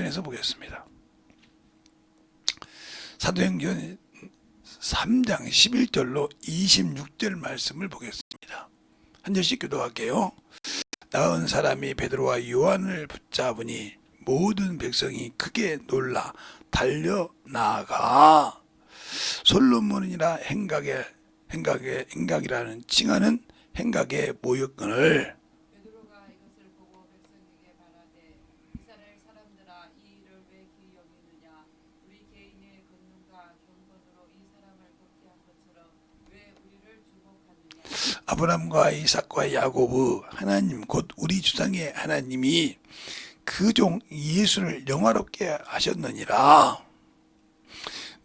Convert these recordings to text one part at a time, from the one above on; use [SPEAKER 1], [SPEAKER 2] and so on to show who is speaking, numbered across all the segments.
[SPEAKER 1] 시간에서 보겠습니다. 사도행전 3장 11절로 26절 말씀을 보겠습니다. 한 절씩 기도할게요. 나은 사람이 베드로와 요한을 붙잡으니 모든 백성이 크게 놀라 달려나가 솔로몬이라 행각이라는 칭하는 행각의 모욕권을
[SPEAKER 2] 베드로가 이것을 보고 백성에게 말하되 이스라엘 사람들아 이 일을 왜 기이 여기느냐 우리 개인의 권능과 경건으로 이 사람을 돕게 한 것처럼 왜 우리를 주목하느냐.
[SPEAKER 1] 아브라함과 이삭과 야곱의 하나님 곧 우리 조상의 하나님이 그 종 예수를 영화롭게 하셨느니라.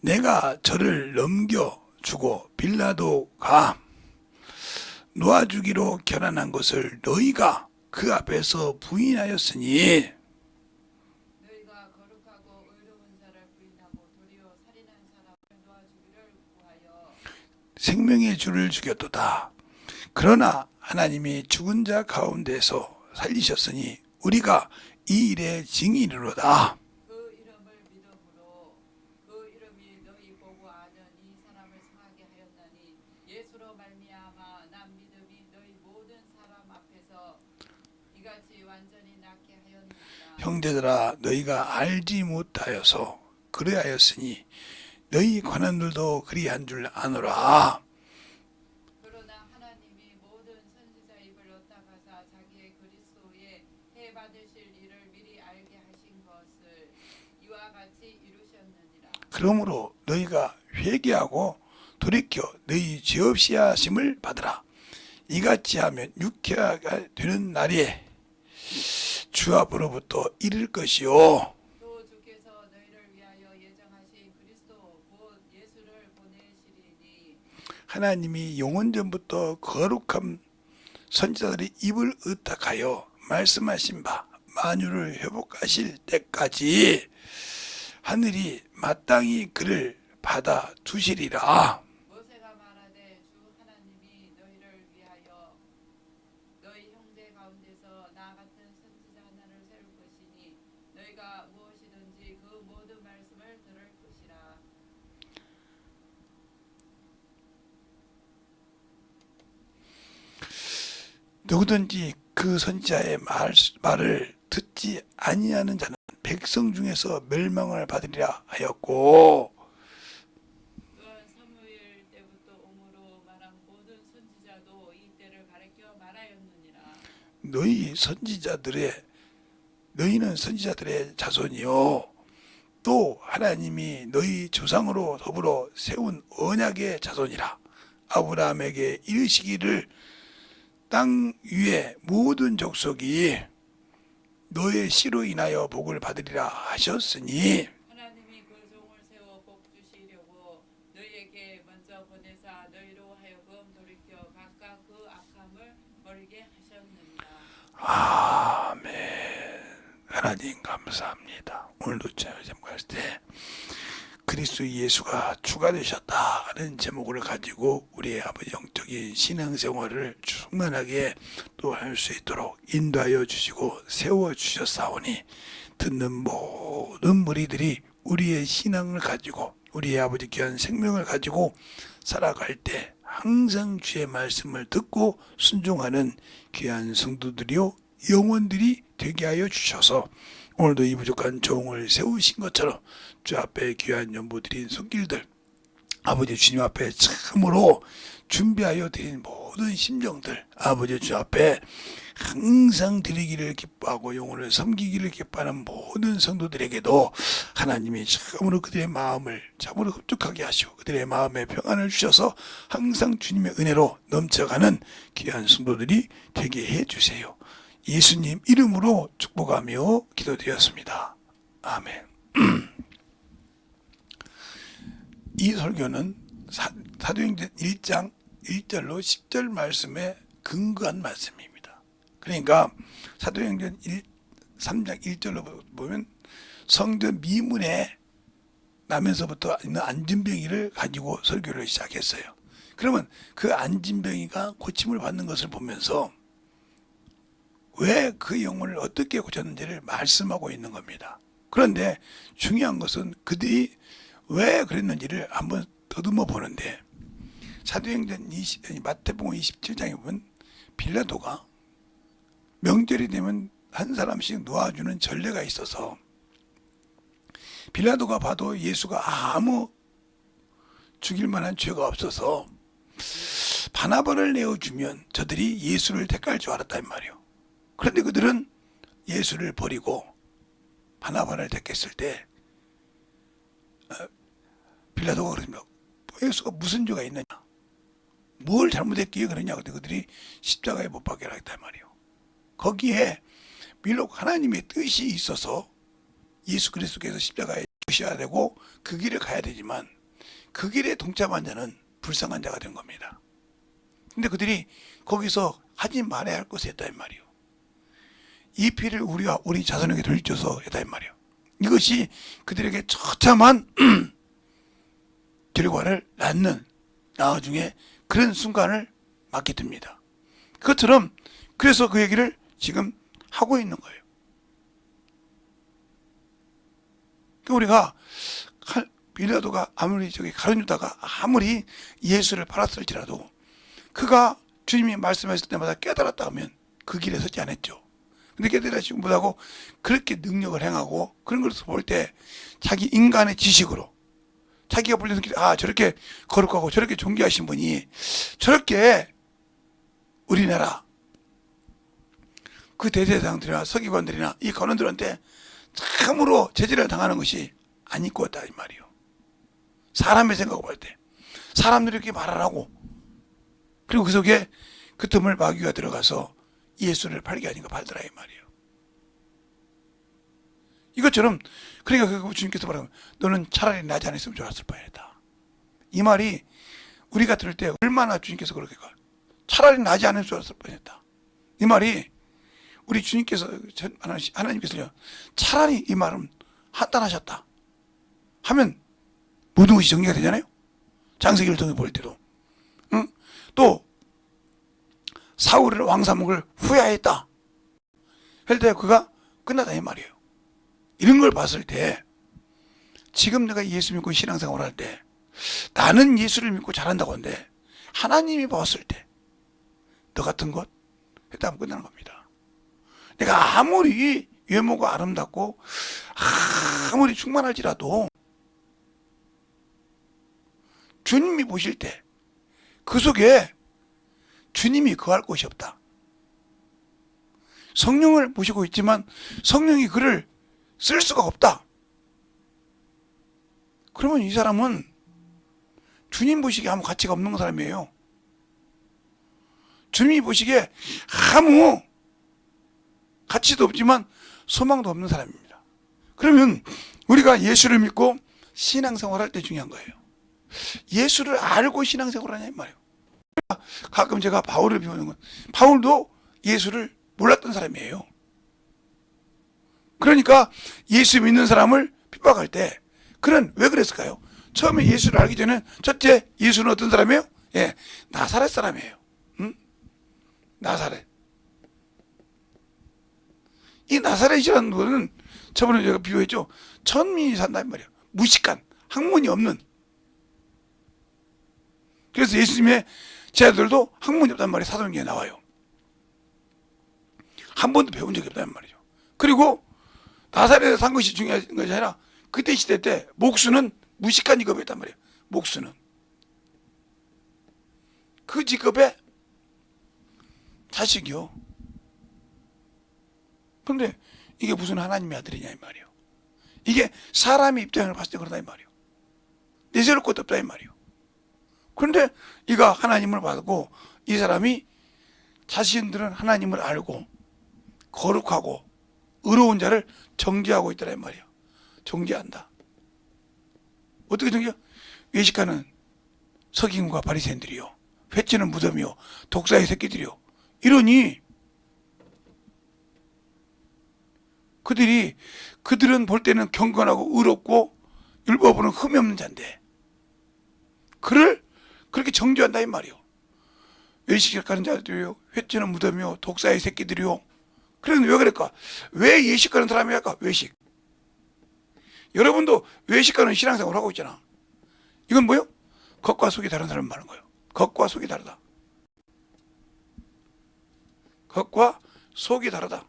[SPEAKER 1] 내가 저를 넘겨주고 빌라도가 놓아주기로 결단한 것을 너희가 그 앞에서 부인하였으니
[SPEAKER 2] 너희가 거룩하고 의로운 자를 부인하고 도리어 살인한 사람을 놓아주기를 구하여
[SPEAKER 1] 생명의 주를 죽였도다. 그러나 하나님이 죽은 자 가운데서 살리셨으니 우리가 이 일의 증인이로다.
[SPEAKER 2] 그 이름을 믿음으로 그 이름이 너희 보고 아는 이 사람을 상하게 하였나니 예수로 말미암아 난 믿음이 너희 모든 사람 앞에서 이같이 완전히 낫게 하였느니라.
[SPEAKER 1] 형제들아 너희가 알지 못하여서 그리하였으니 너희 관원들도 그리한 줄 아노라.
[SPEAKER 2] 그러나 하나님이 모든 선지자 입을 얻다가사 자기의 그리스도의 해 받으실 일을 미리 알게 하신 것을 이와 같이 이루셨느니라.
[SPEAKER 1] 그러므로 너희가 회개하고 돌이켜 너희 죄 없이 하심을 받으라. 이같이 하면 유쾌하게 되는 날이 주 앞으로부터 이를 것이요.
[SPEAKER 2] 또 주께서 너희를 위하여 예정하신 그리스도 곧 예수를 보내시리니
[SPEAKER 1] 하나님이 영원전부터 거룩한 선지자들의 입을 의탁하여 말씀하신 바 만유를 회복하실 때까지 하늘이 마땅히 그를 받아 두시리라.
[SPEAKER 2] 모세가 말하되 주 하나님이 너희를 위하여 너희 형제 가운데서 나 같은 선지자 하나를 세울 것이니 너희가 무엇이든지 그 모든 말씀을 들을 것이라.
[SPEAKER 1] 누구든지 그 선지자의 말을 듣지 아니하는 자는 백성 중에서 멸망을 받으리라 하였고,
[SPEAKER 2] 또한 사무엘 때부터 오므로 말한 모든 선지자도 이 때를 가리켜 말하였느니라.
[SPEAKER 1] 너희는 선지자들의 자손이요 또 하나님이 너희 조상으로 더불어 세운 언약의 자손이라. 아브라함에게 이르시기를 땅 위의 모든 족속이 너의 씨로 인하여 복을 받으리라 하셨으니
[SPEAKER 2] 하나님이 그 종을 세워 복 주시려고 너희에게 먼저 보내사 너희로 하여금 돌이켜 각각 그 악함을 버리게 하셨느니라.
[SPEAKER 1] 아멘. 하나님 감사합니다. 오늘도 제목할 때 그리스도 예수가 주가 되셨다는 제목을 가지고 우리의 아버지 영적인 신앙생활을 충만하게 또 할 수 있도록 인도하여 주시고 세워주셨사오니 듣는 모든 무리들이 우리의 신앙을 가지고 우리의 아버지 귀한 생명을 가지고 살아갈 때 항상 주의 말씀을 듣고 순종하는 귀한 성도들이요 영혼들이 되게 하여 주셔서 오늘도 이 부족한 종을 세우신 것처럼 주 앞에 귀한 연보드린 손길들 아버지 주님 앞에 참으로 준비하여 드린 모든 심정들 아버지 주 앞에 항상 드리기를 기뻐하고 영혼을 섬기기를 기뻐하는 모든 성도들에게도 하나님이 참으로 그들의 마음을 참으로 흡족하게 하시고 그들의 마음에 평안을 주셔서 항상 주님의 은혜로 넘쳐가는 귀한 성도들이 되게 해주세요. 예수님 이름으로 축복하며 기도드렸습니다. 아멘. 이 설교는 사도행전 1장 1절로 10절 말씀에 근거한 말씀입니다. 그러니까 사도행전 3장 1절로 보면 성전 미문에 나면서부터 있는 안진병이를 가지고 설교를 시작했어요. 그러면 그 안진병이가 고침을 받는 것을 보면서 왜 그 영혼을 어떻게 고쳤는지를 말씀하고 있는 겁니다. 그런데 중요한 것은 그들이 왜 그랬는지를 한번 더듬어 보는데, 사도행전 마태복음 27장에 보면 빌라도가 명절이 되면 한 사람씩 놓아주는 전례가 있어서 빌라도가 봐도 예수가 아무 죽일 만한 죄가 없어서 바나바를 내어주면 저들이 예수를 택할 줄 알았단 말이에요. 그런데 그들은 예수를 버리고 바나바를 택했을 때 빌라도가 그러십니다. 예수가 무슨 죄가 있느냐, 뭘 잘못했기에 그러냐. 근데 그들이 십자가에 못 박혀라 했단 말이에요. 거기에 비록 하나님의 뜻이 있어서 예수 그리스도께서 십자가에 죽으셔야 되고 그 길을 가야 되지만 그 길에 동참한 자는 불쌍한 자가 된 겁니다. 근데 그들이 거기서 하지 말아야 할 것을 했다 이 말이에요. 이 피를 우리와 우리 자손에게 돌려줘서 했다 이 말이에요. 이것이 그들에게 처참한 결과를 낳는 나중에 그런 순간을 맞게 됩니다. 그것처럼 그래서 그 얘기를 지금 하고 있는 거예요. 우리가 빌라도가 아무리 가룟 유다가 아무리 예수를 팔았을지라도 그가 주님이 말씀하실 때마다 깨달았다 하면 그 길에 서지 않았죠. 근데 깨달으시고 못하고 그렇게 능력을 행하고 그런 것을 볼 때 자기 인간의 지식으로 자기가 볼 때 저렇게 거룩하고 저렇게 존귀하신 분이 저렇게 우리나라 그 대제사장들이나 서기관들이나 이 관원들한테 참으로 제지를 당하는 것이 안 있고 있다 이 말이에요. 사람의 생각을 볼 때 사람들이 이렇게 말 안 하고 그리고 그 속에 그 틈을 마귀가 들어가서 예수를 팔게 하니까 팔더라 이 말이에요. 이것처럼 그러니까 그 주님께서 말하면 너는 차라리 나지 않았으면 좋았을 뻔했다. 이 말이 우리가 들을 때 얼마나 주님께서 그렇게 차라리 나지 않았으면 좋았을 뻔했다. 이 말이 우리 주님께서 하나님께서요 차라리 이 말은 한탄하셨다 하면 모든 것이 정리가 되잖아요. 장세기를 통해 볼 때도 또 사울을 왕사목을 후회했다 할 때 그가 끝나다 이 말이에요. 이런 걸 봤을 때 지금 내가 예수 믿고 신앙생활 할 때 나는 예수를 믿고 잘한다고 하는데 하나님이 봤을 때 너 같은 것 했다면 끝나는 겁니다. 내가 아무리 외모가 아름답고 아무리 충만할지라도 주님이 보실 때 그 속에 주님이 거할 곳이 없다. 성령을 모시고 있지만 성령이 그를 쓸 수가 없다. 그러면 이 사람은 주님 보시기에 아무 가치가 없는 사람이에요. 주님이 보시기에 아무 가치도 없지만 소망도 없는 사람입니다. 그러면 우리가 예수를 믿고 신앙생활 할 때 중요한 거예요. 예수를 알고 신앙생활 하냐 이 말이에요. 가끔 제가 바울을 비우는 건 바울도 예수를 몰랐던 사람이에요. 그러니까 예수 믿는 사람을 핍박할 때 그는 왜 그랬을까요? 처음에 예수를 알기 전에 첫째 예수는 어떤 사람이에요? 나사렛 사람이에요. 나사렛. 이 나사렛이라는 거는 저번에 제가 비유했죠. 천민이 산단 말이에요. 무식한 학문이 없는. 그래서 예수님의 제자들도 학문이 없단 말이에요. 사도행전에 나와요. 한 번도 배운 적이 없단 말이죠. 그리고 나사렛에 산 것이 중요한 것이 아니라 그때 시대 때 목수는 무식한 직업이었단 말이에요. 목수는 그 직업에 자식이요. 그런데 이게 무슨 하나님의 아들이냐 이 말이에요. 이게 사람의 입장을 봤을 때 그러다 이 말이에요. 내세울 것도 없다 이 말이에요. 그런데 이가 하나님을 받고 이 사람이 자신들은 하나님을 알고 거룩하고 의로운 자를 정죄하고 있더라 이 말이에요. 정죄한다. 어떻게 정죄? 외식하는 서기관과 바리새인들이요, 회치는 무덤이요, 독사의 새끼들이요. 이러니 그들은 볼 때는 경건하고 의롭고 율법으로는 흠이 없는 자인데 그를 그렇게 정죄한다 이 말이요. 외식하는 자들이요, 회치는 무덤이요, 독사의 새끼들이요. 그런데 왜 그럴까? 왜 예식하는 사람이 할까? 외식. 여러분도 외식하는 신앙생활을 하고 있잖아. 이건 뭐예요? 겉과 속이 다른 사람 말하는 거예요. 겉과 속이 다르다. 겉과 속이 다르다.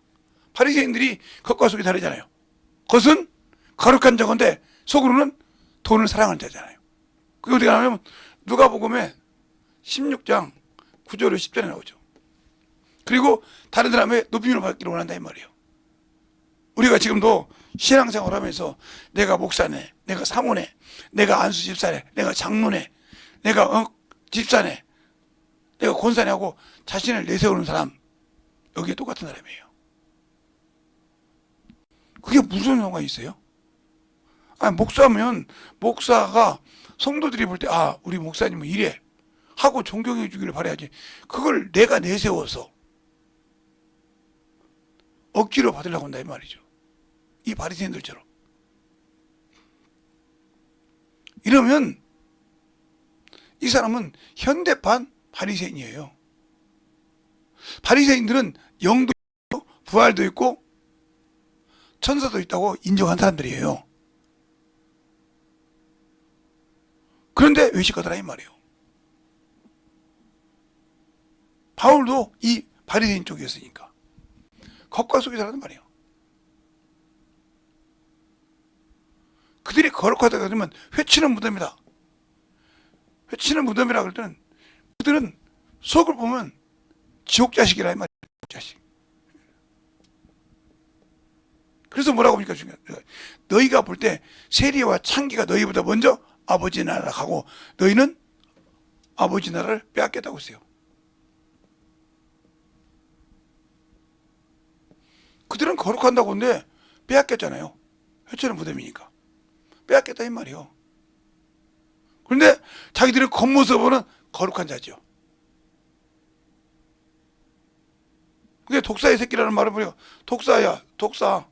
[SPEAKER 1] 바리새인들이 겉과 속이 다르잖아요. 겉은 거룩한 자건데 속으로는 돈을 사랑하는 자잖아요. 그게 어떻게 나오냐면 누가복음에 16장 9절로 10절에 나오죠. 그리고 다른 사람의 높임을 받기를 원한다 이 말이에요. 우리가 지금도 신앙생활을 하면서 내가 목사네, 내가 사모네, 내가 안수 집사네, 내가 장로네, 내가 집사네, 내가 권사네 하고 자신을 내세우는 사람, 여기에 똑같은 사람이에요. 그게 무슨 상관이 있어요? 아니, 목사면 목사가 성도들이 볼 때 우리 목사님은 이래 하고 존경해 주기를 바라야지. 그걸 내가 내세워서 억지로 받으려고 한다 이 말이죠. 이 바리새인들처럼. 이러면 이 사람은 현대판 바리새인이에요. 바리새인들은 영도 있고 부활도 있고 천사도 있다고 인정한 사람들이에요. 그런데 외식하더라 이 말이에요. 바울도 이 바리새인 쪽이었으니까 겉과 속이 다르단 말이에요. 그들이 거룩하다고 하면 회치는 무덤이다. 회치는 무덤이라 그럴 때는 그들은 속을 보면 지옥 자식이라 이 말이에요. 지옥 자식. 그래서 뭐라고 합니까? 너희가 볼 때 세리와 창기가 너희보다 먼저 아버지 나라를 가고 너희는 아버지 나라를 빼앗겠다고 했어요. 그들은 거룩한다고 하는데 빼앗겼잖아요. 회초는 무덤이니까. 빼앗겼다 이 말이에요. 그런데 자기들의 겉모습으로는 거룩한 자죠. 근데 독사의 새끼라는 말을 보니까 독사야, 독사.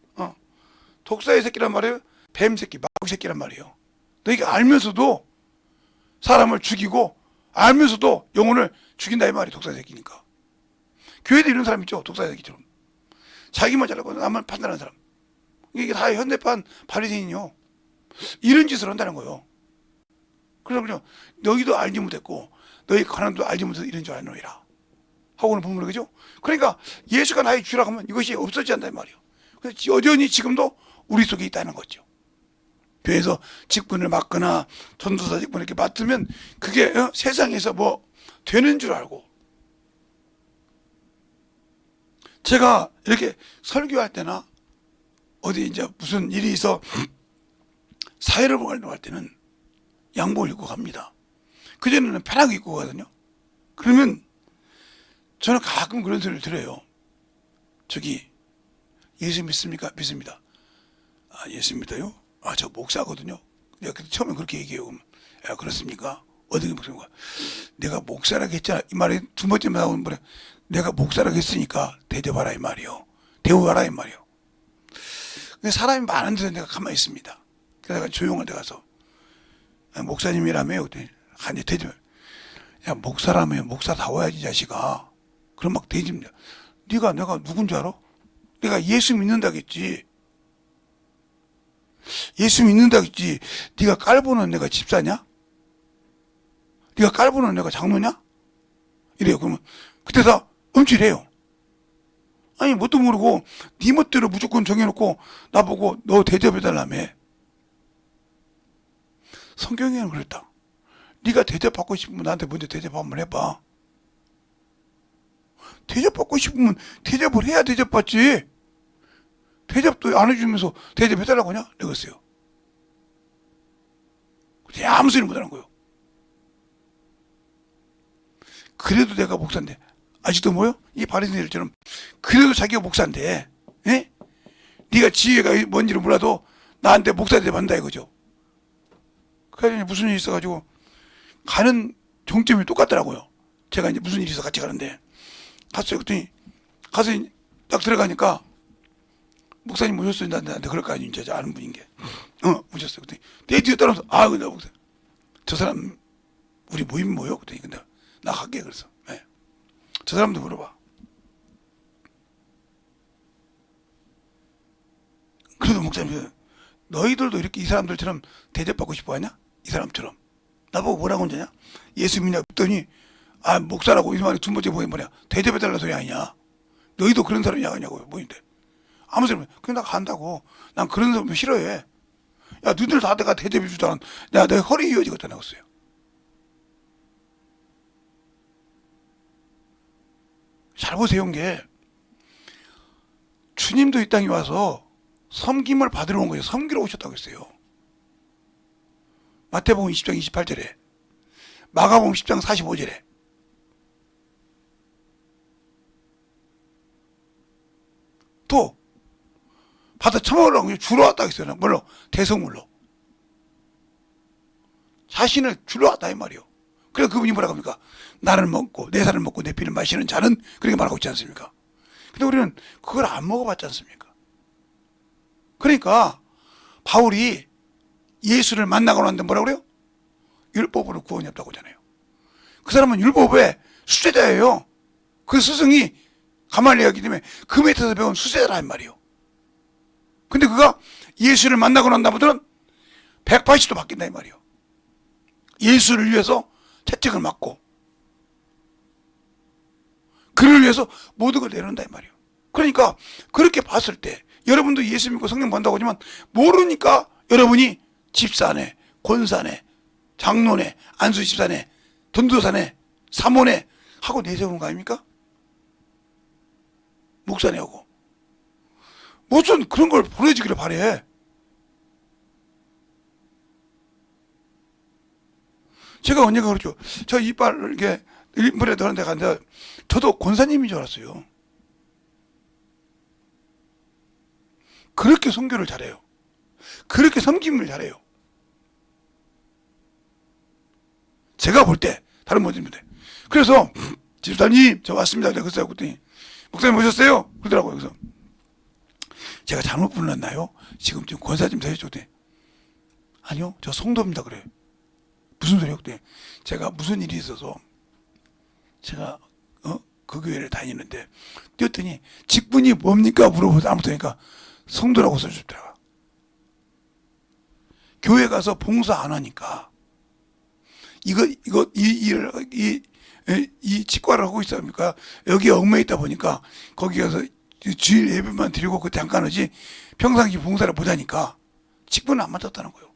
[SPEAKER 1] 독사의 새끼란 말이에요. 뱀 새끼, 마귀 새끼란 말이에요. 너희가 알면서도 사람을 죽이고 알면서도 영혼을 죽인다 이 말이 독사의 새끼니까. 교회도 이런 사람 있죠. 독사의 새끼처럼. 자기만 잘하고 남을 판단하는 사람. 이게 다 현대판 바리새인이요. 이런 짓을 한다는 거예요. 그래서 너희도 알지 못했고 너희 가난도 알지 못해서 이런 줄 아노이라 하고는 보면 그죠? 그러니까 예수가 나의 주라고 하면 이것이 없어지지 않는다 이 말이에요. 그래서 여전히 지금도 우리 속에 있다는 거죠. 교회에서 직분을 맡거나 전도사 직분을 이렇게 맡으면 그게 세상에서 뭐 되는 줄 알고. 제가 이렇게 설교할 때나 어디 이제 무슨 일이 있어 사회를 보려고 할 때는 양복을 입고 갑니다. 그전에는 편하게 입고 가거든요. 그러면 저는 가끔 그런 소리를 들어요. 저기 예수 믿습니까? 믿습니다. 예수 믿어요? 저 목사거든요. 내가 처음에 그렇게 얘기해요. 그러면, 그렇습니까? 어떻게 목사입니까? 내가 목사라고 했잖아. 이 말이 두 번째 나오는 분에 내가 목사라고 했으니까 대접하라 이 말이요. 대우하라 이 말이요. 근데 사람이 많은데 내가 가만히 있습니다. 그래서 내가 조용한 데 가서 목사님이라며요. 한테 대접. 야 목사라며 목사다워야지 자식아. 그럼 막 대집니다. 네가 내가 누군 줄 알아? 내가 예수 믿는다겠지. 예수 믿는다겠지. 네가 깔보는 내가 집사냐? 네가 깔보는 내가 장로냐? 이래요. 그러면 그때 다 음질해요. 아니 뭣도 모르고 네 멋대로 무조건 정해놓고 나보고 너 대접해달라며. 성경에는 그랬다. 네가 대접받고 싶으면 나한테 먼저 대접 한번 해봐. 대접받고 싶으면 대접을 해야 대접받지. 대접도 안 해주면서 대접해달라고 하냐? 이랬어요. 아무 소리 못하는 거예요. 그래도 내가 목사인데 아직도 뭐요? 이 바리새인들처럼 그래도 자기가 목사인데 에? 네가 지혜가 뭔지를 몰라도 나한테 목사 대접한다 이거죠. 그래서 무슨 일이 있어가지고 가는 종점이 똑같더라고요. 제가 이제 무슨 일이 있어 같이 가는데 갔어요. 그랬더니 가서 딱 들어가니까 목사님 모셨어요. 나한테 그럴 거 아니에요. 이제 아는 분인 게. 모셨어요. 그랬더니 내 뒤에 따라서 근데 목사 저 사람 우리 모임 뭐요? 그랬더니 근데 나 갈게 그래서. 네. 저 사람도 물어봐. 그래도 목사님 너희들도 이렇게 이 사람들처럼 대접받고 싶어 하냐? 이 사람처럼. 나보고 뭐라고 하냐? 예수 믿냐? 그랬더니, 아, 목사라고 이 말이 두 번째 뭐냐? 대접해달라는 소리 아니냐? 너희도 그런 사람이냐? 하냐고요. 뭐인데? 아무 소리, 그냥 나 간다고. 난 그런 사람 싫어해. 야, 너희들 다 내가 대접해주도 않은, 내 허리 이어지겠다, 나왔어요. 잘 보세요, 게. 주님도 이 땅에 와서 섬김을 받으러 온 거예요. 섬기러 오셨다고 했어요. 마태복음 20장 28절에, 마가복음 10장 45절에. 또 받아 처먹으라고 주러 왔다 했어요. 뭘로? 대성물로. 자신을 주러 왔다 이 말이요. 그래서 그분이 뭐라고 합니까? 나를 먹고 내 살을 먹고 내 피를 마시는 자는 그렇게 말하고 있지 않습니까? 근데 우리는 그걸 안 먹어봤지 않습니까? 그러니까 바울이 예수를 만나고 났는데 뭐라고 그래요? 율법으로 구원이 없다고 하잖아요. 그 사람은 율법의 수제자예요. 그 스승이 가말리엘이기 때문에 그 밑에서 배운 수제자란 말이에요. 근데 그가 예수를 만나고 난 다음부터는 180도 바뀐다 이 말이에요. 예수를 위해서 채찍을 맞고 그를 위해서 모든 걸 내놓는다 이 말이에요. 그러니까 그렇게 봤을 때 여러분도 예수 믿고 성령 받는다고 하지만 모르니까 여러분이 집사네, 권사네, 장로네, 안수집사네, 전도사네, 사모네 하고 내세우는 거 아닙니까? 목사네 하고. 무슨 그런 걸 보내주기를 바래. 제가 언젠가 그랬죠. 저 이빨 이렇게 일본에 더는 데 갔는데 저도 권사님인 줄 알았어요. 그렇게 선교를 잘해요. 그렇게 섬김을 잘해요. 제가 볼 때 다른 분들인데. 그래서 집사님 저 왔습니다. 내가 그랬어요. 그랬더니 목사님 오셨어요? 그러더라고요. 그래서 제가 잘못 불렀나요? 지금 권사 좀 해줘. 아니요, 저 성도입니다. 그래. 무슨 소리요? 그때 제가 무슨 일이 있어서 제가 그 교회를 다니는데 뛰었더니 직분이 뭡니까? 물어보다 아무튼 성도라고 써주더라고요. 교회 가서 봉사 안 하니까 이 치과를 하고 있으니까 여기에 얽매여 있다 보니까 거기 가서 주일 예배만 드리고 그 잠깐 하지 평상시 봉사를 못하니까 직분을 안 맡았다는 거예요.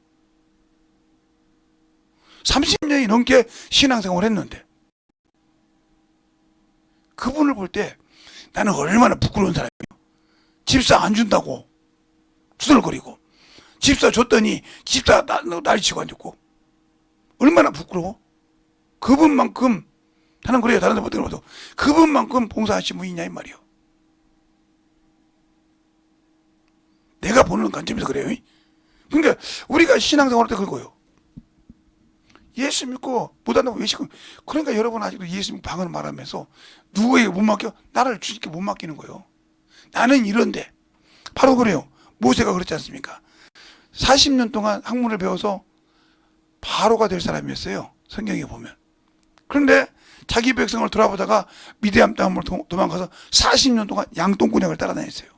[SPEAKER 1] 30년이 넘게 신앙생활을 했는데 그분을 볼 때 나는 얼마나 부끄러운 사람이에요. 집사 안 준다고 투덜거리고 집사 줬더니 집사 날치고 앉았고 얼마나 부끄러워. 그분만큼 나는 그래요. 다른 데 못 들어도 그분만큼 봉사하신 분이 있냐 이 말이에요. 내가 보는 관점에서 그래요. 그러니까 우리가 신앙생활 할 때 그거예요. 예수 믿고 못한다고 외식은. 그러니까 여러분 아직도 예수 믿고 방언을 말하면서 누구에게 못 맡겨? 나를 주님께 못 맡기는 거예요. 나는 이런데 바로 그래요. 모세가 그렇지 않습니까? 40년 동안 학문을 배워서 바로가 될 사람이었어요. 성경에 보면. 그런데 자기 백성을 돌아보다가 미디안 땅으로 도망가서 40년 동안 양똥구녕을 따라다녔어요.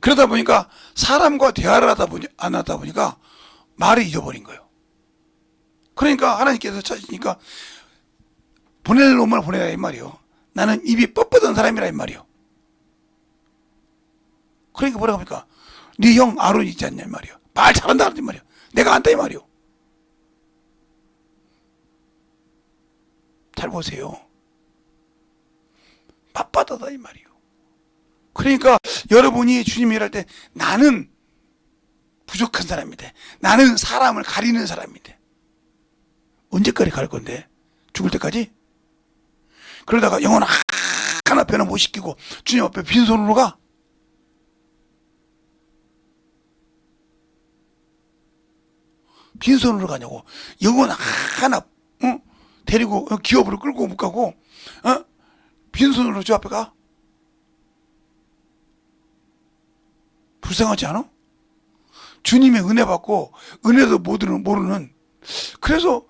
[SPEAKER 1] 그러다 보니까 사람과 대화를 안 하다 보니까 말을 잊어버린 거예요. 그러니까 하나님께서 찾으니까 보낼 놈을 보내라 이 말이요. 나는 입이 뻣뻣한 사람이라 이 말이요. 그러니까 뭐라고 합니까? 네 형 아론 있지 않냐 이 말이요. 말 잘한다 이 말이요. 내가 안다 이 말이요. 잘 보세요. 빳빳하다 이 말이요. 그러니까 여러분이 주님 일할 때 나는 부족한 사람인데 나는 사람을 가리는 사람인데 언제까지 갈 건데? 죽을 때까지? 그러다가 영혼 하나 변화 못 시키고 주님 앞에 빈손으로 가? 빈손으로 가냐고. 영혼 하나 데리고 기업으로 끌고 못 가고 빈손으로 주 앞에 가? 불쌍하지 않아? 주님의 은혜 받고 은혜도 모르는 그래서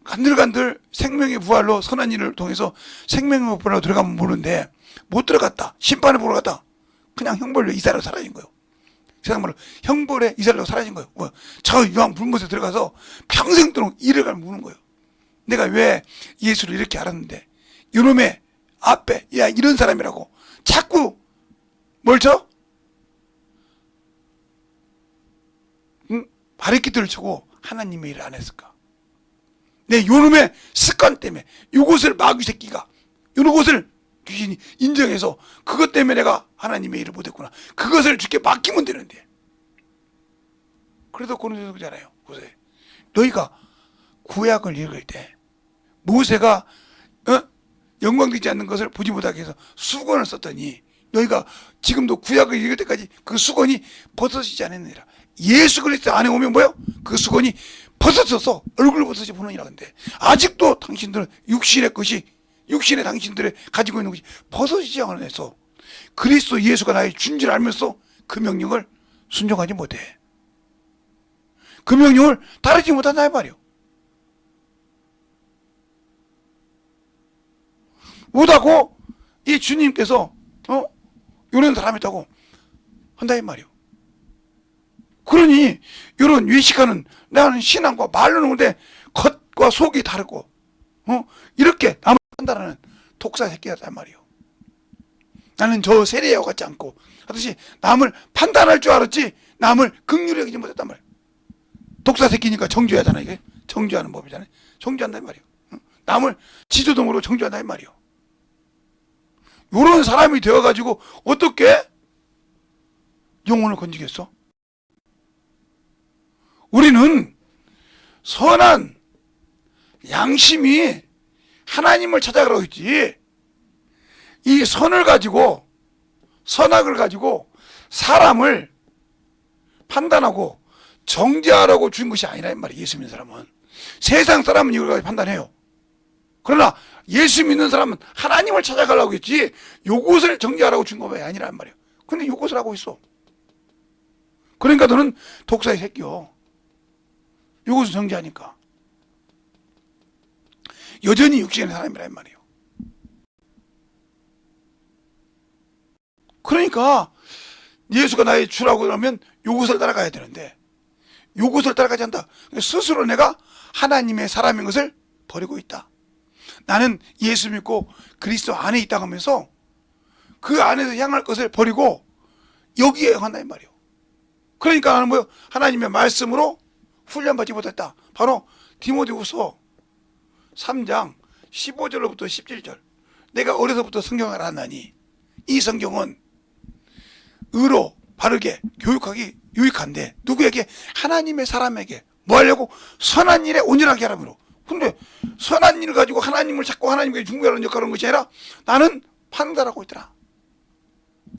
[SPEAKER 1] 간들간들 생명의 부활로 선한 일을 통해서 생명의 부활로 들어가면 모르는데 못 들어갔다. 심판을 보러 갔다. 그냥 형벌로 이사를 사라진 거예요. 세상말로 형벌에 이살려고 사라진 거예요. 뭐, 저 유황 불못에 들어가서 평생도록 이를 갈고 무는 거예요. 내가 왜 예수를 이렇게 알았는데 이놈의 앞에 야 이런 사람이라고 자꾸 뭘 쳐? 바리키트를 치고 하나님의 일을 안 했을까? 내 요놈의 습관 때문에 요것을 마귀 새끼가 요것을 귀신이 인정해서 그것 때문에 내가 하나님의 일을 못했구나. 그것을 주께 맡기면 되는데. 그래도 고린도서 그잖아요. 보세요. 너희가 구약을 읽을 때 모세가 영광되지 않는 것을 보지 못하게 해서 수건을 썼더니 너희가 지금도 구약을 읽을 때까지 그 수건이 벗어지지 않았느니라. 예수 그리스도 안에 오면 뭐요? 그 수건이 벗어져서 얼굴 벗어지 보느니라. 근데 아직도 당신들은 육신의 것이 육신의 당신들의 가지고 있는 것이 벗어지지 않아서 그리스도 예수가 나의 주인줄 알면서 그 명령을 순종하지 못해. 그 명령을 따르지 못한다 이 말이요. 못하고 이 주님께서 이런 사람이 있다고 한다 이 말이요. 그러니 이런 외식하는 나는 신앙과 말로는 근데 겉과 속이 다르고 이렇게 남을 판단하는 독사 새끼였단 말이요. 나는 저 세례와 같지 않고 하듯이 남을 판단할 줄 알았지 남을 긍휼히 여기지 못했단 말이에요. 독사 새끼니까 정죄하잖아. 이게 정죄하는 법이잖아요. 정죄한단 말이에요. 남을 지조동으로 정죄한단 말이에요. 요런 사람이 되어가지고 어떻게 영혼을 건지겠어? 우리는 선한 양심이 하나님을 찾아가라고 했지, 이 선을 가지고 선악을 가지고 사람을 판단하고 정죄하라고 준 것이 아니라 이 말이에요. 예수 믿는 사람은 세상 사람은 이걸 가지고 판단해요. 그러나 예수 믿는 사람은 하나님을 찾아가려고 했지 요것을 정죄하라고 준 것이 아니란 말이에요. 근데 요것을 하고 있어. 그러니까 너는 독사의 새끼요. 요것을 정죄하니까 여전히 육신의 사람이란 말이에요. 그러니까 예수가 나의 주라고 그러면 요것을 따라가야 되는데 요것을 따라가지 않다. 스스로 내가 하나님의 사람인 것을 버리고 있다. 나는 예수 믿고 그리스도 안에 있다고 하면서 그 안에서 향할 것을 버리고 여기에 향한다 이 말이에요. 그러니까 나는 뭐요? 하나님의 말씀으로 훈련받지 못했다. 바로 디모데후서 3장 15절로부터 17절. 내가 어려서부터 성경을 알았나니 이 성경은 의로 바르게 교육하기 유익한데 누구에게? 하나님의 사람에게 뭐 하려고? 선한 일에 온전하게 하라므로. 근데 선한 일을 가지고 하나님을 찾고 하나님께 중보하는 역할을 하는 것이 아니라 나는 판단하고 있더라.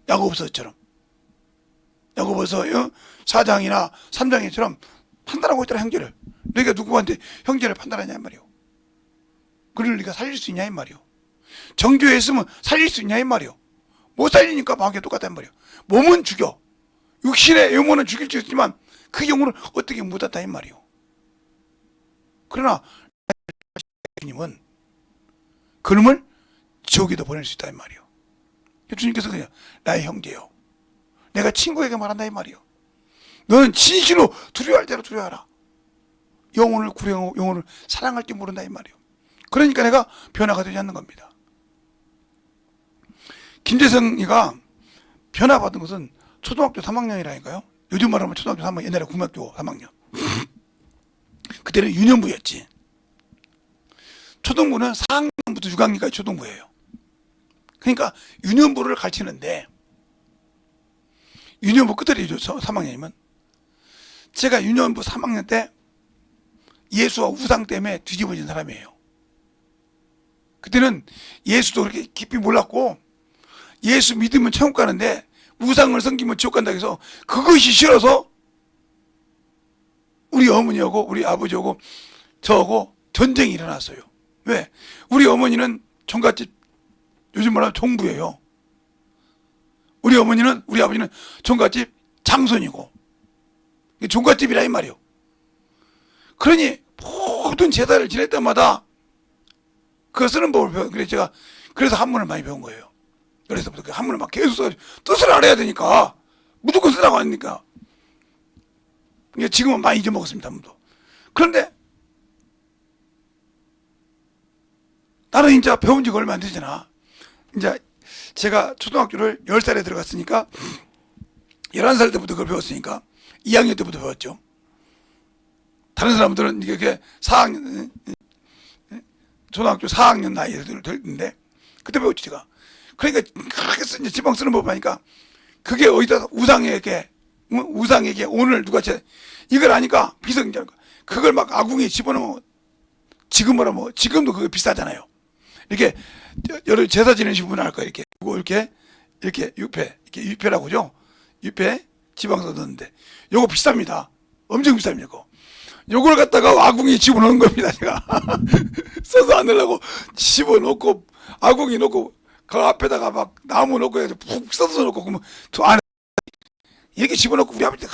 [SPEAKER 1] 야고보서처럼, 야고보서 4장이나 3장처럼 판단하고 있더라. 형제를 너희가 누구한테 형제를 판단하냐 이 말이오. 그를 네가 살릴 수 있냐 이 말이오. 정죄에 있으면 살릴 수 있냐 이 말이오. 못 살리니까 마귀가 똑같단 말이오. 몸은 죽여, 육신의 영혼은 죽일 수 있지만 그 영혼을 어떻게 묻었다 이 말이오. 그러나 주님은 그놈을 지옥에도 보낼 수 있다 이 말이오. 주님께서 그냥 나의 형제요, 내가 친구에게 말한다 이 말이오. 너는 진실로 두려워할 대로 두려워하라. 영혼을 구령하고 영혼을 사랑할 줄 모른다 이 말이오. 그러니까 내가 변화가 되지 않는 겁니다. 김재성이가 변화받은 것은 초등학교 3학년이라니까요. 요즘 말하면 초등학교 3학년, 옛날에 국민학교 3학년. 그때는 유년부였지. 초등부는 4학년부터 6학년까지 초등부예요. 그러니까 유년부를 가르치는데 유년부 끝들이죠. 3학년이면. 제가 유년부 3학년 때 예수와 우상 때문에 뒤집어진 사람이에요. 그때는 예수도 그렇게 깊이 몰랐고 예수 믿으면 천국 가는데 우상을 섬기면 지옥 간다고 해서 그것이 싫어서 우리 어머니하고 우리 아버지하고 저하고 전쟁이 일어났어요. 왜? 우리 어머니는 종갓집, 요즘 말하면 종부예요. 우리 어머니는, 우리 아버지는 종갓집 장손이고 종갓집이라 이 말이에요. 그러니 모든 제사를 지낼 때마다 그거 쓰는 법을 배워. 그래서 한문을 많이 배운 거예요. 그래서부터 그 한문을 막 계속 써가지고 뜻을 알아야 되니까 무조건 쓰라고 하니까 이게 지금은 많이 잊어먹었습니다. 아무도. 그런데 나는 이제 배운 지가 얼마 안 되잖아. 이제 제가 초등학교를 10살에 들어갔으니까 11살 때부터 그걸 배웠으니까 2학년 때부터 배웠죠. 다른 사람들은 이게 4학년, 초등학교 4학년 나이에 될 텐데 그때 배웠지 제가. 그러니까 그렇게 이제 지방 쓰는 법 하니까 그게 어디다 우상에게 오늘 누가 이걸 아니까 비성경 그걸 막 아궁이에 집어넣으면 지금으로 뭐 지금도 그거 비싸잖아요. 이렇게 여러 제사 지내신 분 알 거예요. 이렇게 유패라고 하죠. 유패 지방서 넣는데 요거 비쌉니다. 엄청 비쌉니다. 요걸 갖다가 아궁이에 집어넣는 겁니다. 제가 써서 안 넣으려고 집어넣고 아궁이 넣고 그 앞에다가 막 나무 넣고 해서 푹 써서 넣고 그러면 저 안에 이렇게 집어넣고 우리 아버지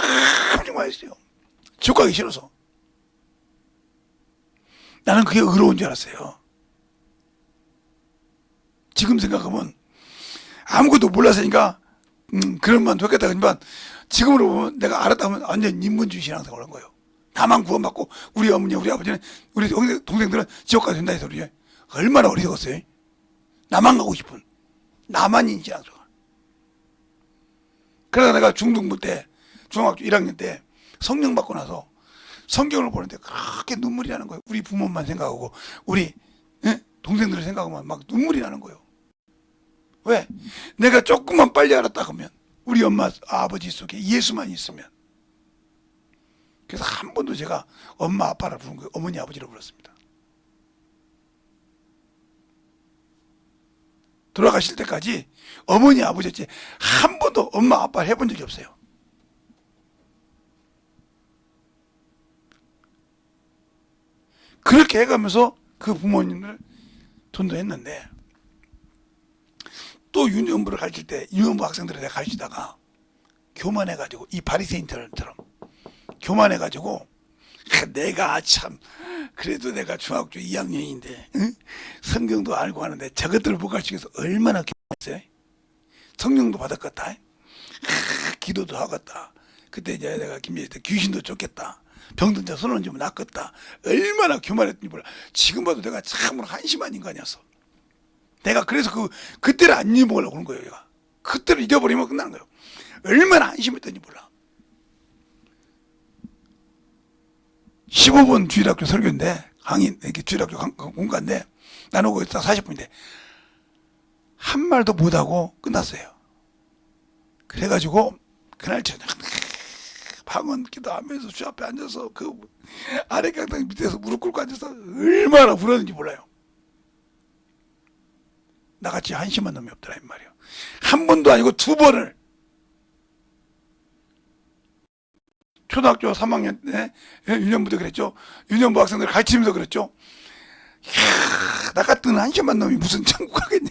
[SPEAKER 1] 엄청 맛있어요. 지옥 가기 싫어서. 나는 그게 의로운 줄 알았어요. 지금 생각하면 아무것도 몰랐으니까 그런 만 됐겠다. 하지만 지금으로 보면 내가 알았다 하면 완전 인본주의 신앙생활 한 거예요. 나만 구원받고 우리 어머니 우리 아버지는 우리 동생들은 지옥 가야 된다 이 소리예요. 얼마나 어리석었어요. 나만 가고 싶은 나만인 신앙생활. 그러다 내가 중등부 때 중학교 1학년 때 성령 받고 나서 성경을 보는데 그렇게 눈물이 나는 거예요. 우리 부모만 생각하고 우리 동생들을 생각하면 막 눈물이 나는 거예요. 왜? 내가 조금만 빨리 알았다 그러면 우리 엄마 아버지 속에 예수만 있으면. 그래서 한 번도 제가 엄마 아빠를 부른 거예요. 어머니 아버지를 불렀습니다. 돌아가실 때까지 어머니 아버지였지 한 번도 엄마 아빠를 해본 적이 없어요. 그렇게 해가면서 그 부모님을 전도했는데 또 유년부를 가르칠 때 유년부 학생들을 내가 가르치다가 교만해가지고 이 바리새인처럼 교만해가지고 내가 참 그래도 내가 중학교 2학년인데 성경도 알고 하는데 저것들을 못 가르치면서 얼마나 교만했어요. 성령도 받았겠다. 기도도 하겠다. 그때 이제 내가 김제일 때 귀신도 쫓겠다. 병든 자 손을 좀 낫겠다. 얼마나 교만했는지 몰라. 지금 봐도 내가 참으로 한심한 인간이었어. 내가 그래서 그때를 안 잊어먹으려고 그런 거예요. 얘가. 그때를 잊어버리면 끝나는 거예요. 얼마나 한심했던지 몰라. 15분 주일학교 설교인데 강의 이렇게 주일학교 공과인데 나누고 있다 40분인데 한 말도 못하고 끝났어요. 그래가지고 그날 저녁 방언 기도하면서 주 앞에 앉아서 그 아래 강당 밑에서 무릎 꿇고 앉아서 얼마나 울었는지 몰라요. 나같이 한심한 놈이 없더라 이 말이에요. 한 번도 아니고 두 번을 초등학교 3학년 때 유년부도 그랬죠. 유년부 학생들 가르치면서 그랬죠. 이야, 나 같은 한심한 놈이 무슨 천국 가겠냐.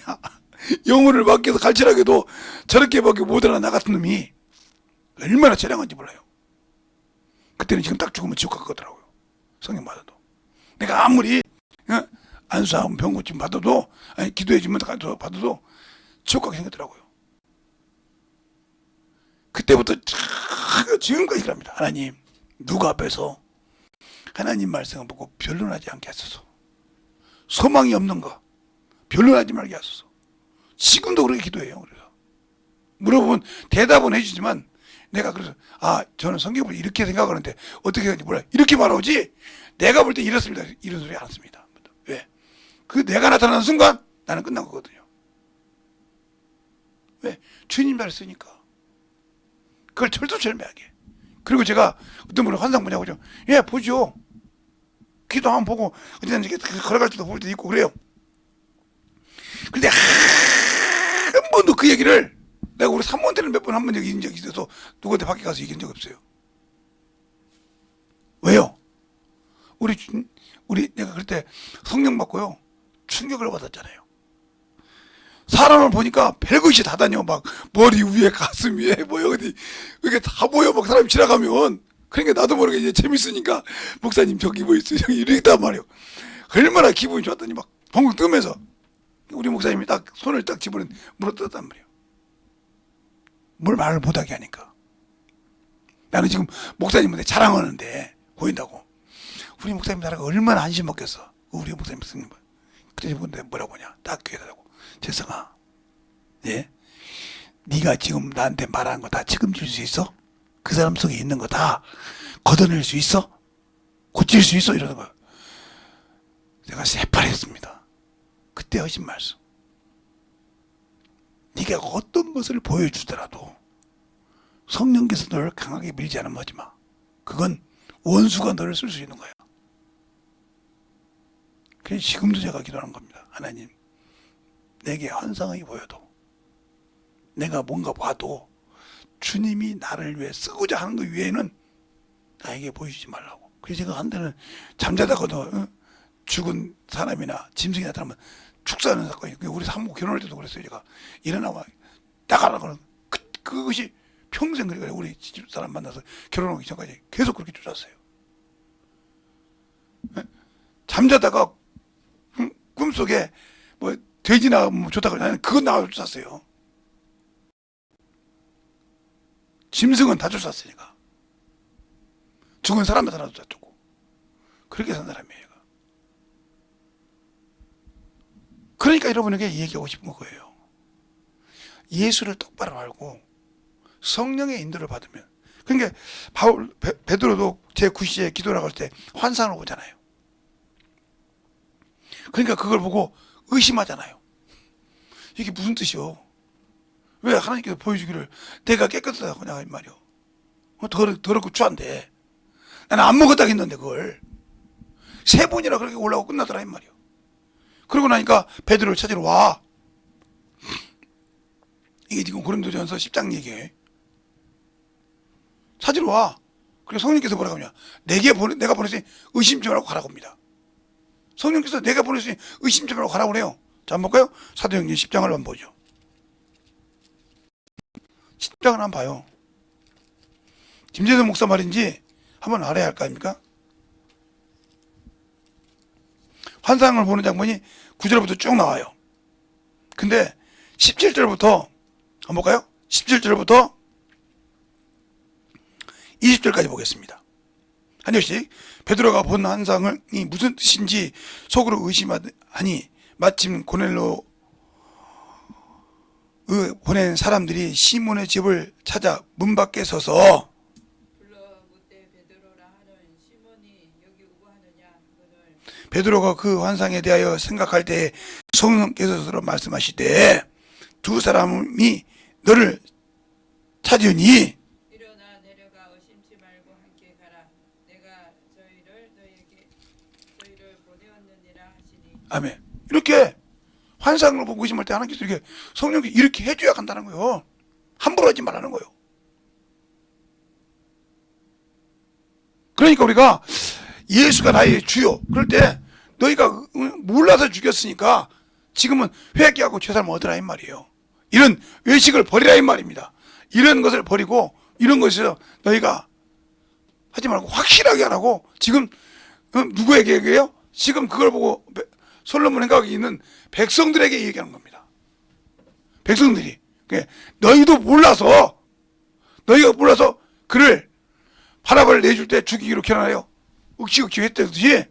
[SPEAKER 1] 영혼을 맡겨서 가르치라고 해도 저렇게밖에 못하나 나 같은 놈이 얼마나 처량한지 몰라요. 그때는 지금 딱 죽으면 지옥 갈 거더라고요. 성령 받아도. 내가 아무리 안수하면 병고침 받아도 아니 기도해주면 받아도 지옥 가게 생겼더라고요. 그때부터 지금까지 그럽니다. 하나님 누구 앞에서 하나님 말씀을 보고 변론하지 않게 하소서. 소망이 없는 거 변론하지 말게 하소서. 지금도 그렇게 기도해요. 그래서 물어보면 대답은 해주지만 내가 그래서 저는 성경을 이렇게 생각하는데 어떻게 하는지 몰라요. 이렇게 말하지 내가 볼 때 이렇습니다. 이런 소리 안 씁니다. 왜? 그 내가 나타나는 순간 나는 끝난 거거든요. 왜? 주님 말씀이니까. 그걸 철두철미하게. 그리고 제가 어떤 분은 환상 보냐고 그러죠. 예, 보죠. 기도 한번 보고 어쨌든 이렇게 걸어갈 때도 볼 때도 있고 그래요. 근데 한 번도 그 얘기를 내가 우리 사모한 때는 몇 번 한 번 얘기한 적이 있어서 누구한테 밖에 가서 얘기한 적 없어요. 왜요? 우리 내가 그때 성령 받고요 충격을 받았잖아요. 사람을 보니까 별것이 다 다녀. 막 머리 위에 가슴 위에 뭐 어디 이게 다 보여. 막 사람이 지나가면. 그러니까 나도 모르게 이제 재밌으니까 목사님 저기 뭐 있어요 이랬단 말이에요. 얼마나 기분이 좋았더니 막 벙벙 뜨면서 우리 목사님이 딱 손을 딱 물어뜯었단 말이에요. 뭘 말을 못하게 하니까. 나는 지금 목사님한테 자랑하는데 보인다고. 우리 목사님 나라가 얼마나 안심 먹겠어. 우리 목사님 스님. 그래서 뭐라고 하냐. 딱 귀하다고. 재성아, 예? 네가 지금 나한테 말하는 거 다 책임질 수 있어? 그 사람 속에 있는 거 다 걷어낼 수 있어? 고칠 수 있어? 이러는 거야. 내가 새파랬습니다. 그때 하신 말씀. 네가 어떤 것을 보여주더라도 성령께서 너를 강하게 밀지 않으면 하지 마. 그건 원수가 너를 쓸 수 있는 거야. 그래서 지금도 제가 기도하는 겁니다. 하나님, 내게 환상이 보여도, 내가 뭔가 봐도 주님이 나를 위해 쓰고자 하는 것 외에는 나에게 보여주지 말라고. 그래서 제가 한때는 잠자다가도 죽은 사람이나 짐승이 나타나면 축사하는 사건이, 우리 사모 결혼할 때도 그랬어요. 제가 일어나면 나가라고. 그것이 평생 그래. 우리 집 사람 만나서 결혼하기 전까지 계속 그렇게 쫓았어요. 잠자다가 꿈속에 뭐 돼지나 뭐 좋다고 나는 그건 나와 쫓았어요. 짐승은 다 쫓았으니까. 죽은 사람들 하나도 쫓고. 그렇게 산 사람이에요. 그러니까 여러분에게 얘기하고 싶은 거예요. 예수를 똑바로 알고 성령의 인도를 받으면. 그러니까 베드로도 제9시에 기도 나갈 때 환상을 보잖아요. 그러니까 그걸 보고 의심하잖아요. 이게 무슨 뜻이요? 왜 하나님께서 보여주기를 내가 깨끗하다고 하냐 이 말이요. 더럽고 추한데 나는 안 먹었다 했는데 그걸 3번이나 그렇게 올라오고 끝나더라 이 말이요. 그러고 나니까 베드로를 찾으러 와. 이게 지금 고린도전서 10장 얘기예요. 찾으러 와. 그리고 성령께서 뭐라고 하냐. 내가 보냈으니 의심치 말고 가라고 합니다. 성령께서 내가 보냈으니 의심치 말고 가라고 그래요. 자, 한번 볼까요? 사도행전 10장을 한번 보죠. 10장을 한번 봐요. 김재동 목사 말인지 한번 알아야 할 거 아닙니까? 환상을 보는 장면이 9절부터 쭉 나와요. 근데 17절부터 한번 볼까요? 17절부터 20절까지 보겠습니다. 한 절씩. 베드로가 본 환상이 무슨 뜻인지 속으로 의심하니 마침 고넬로 보낸 사람들이 시몬의 집을 찾아 문 밖에 서서
[SPEAKER 2] 불러 묻되 베드로라 하는 시몬이 여기 오고 하느냐. 그를
[SPEAKER 1] 베드로가 그 환상에 대하여 생각할 때 성령께서 서로 말씀하시되 두 사람이 너를 찾으니
[SPEAKER 2] 일어나 내려가 의심치 말고 함께 가라. 내가 저희를 보내었느니라 하시니.
[SPEAKER 1] 아멘. 이렇게 환상을 보고 의심할 때 하나님께서 이렇게 성령께서 이렇게 해줘야 간다는 거예요. 함부로 하지 말라는 거예요. 그러니까 우리가 예수가 나의 주요. 그럴 때 너희가 몰라서 죽였으니까 지금은 회개하고 죄사함을 얻으라 이 말이에요. 이런 외식을 버리라 이 말입니다. 이런 것을 버리고 이런 것에서 너희가 하지 말고 확실하게 하라고 지금 누구에게 얘기해요? 지금 그걸 보고 솔로몬 행각에 있는 백성들에게 얘기하는 겁니다. 백성들이 너희가 몰라서 그를 바라바를 내줄 때 죽이기로 결단하여 억지억지 했듯이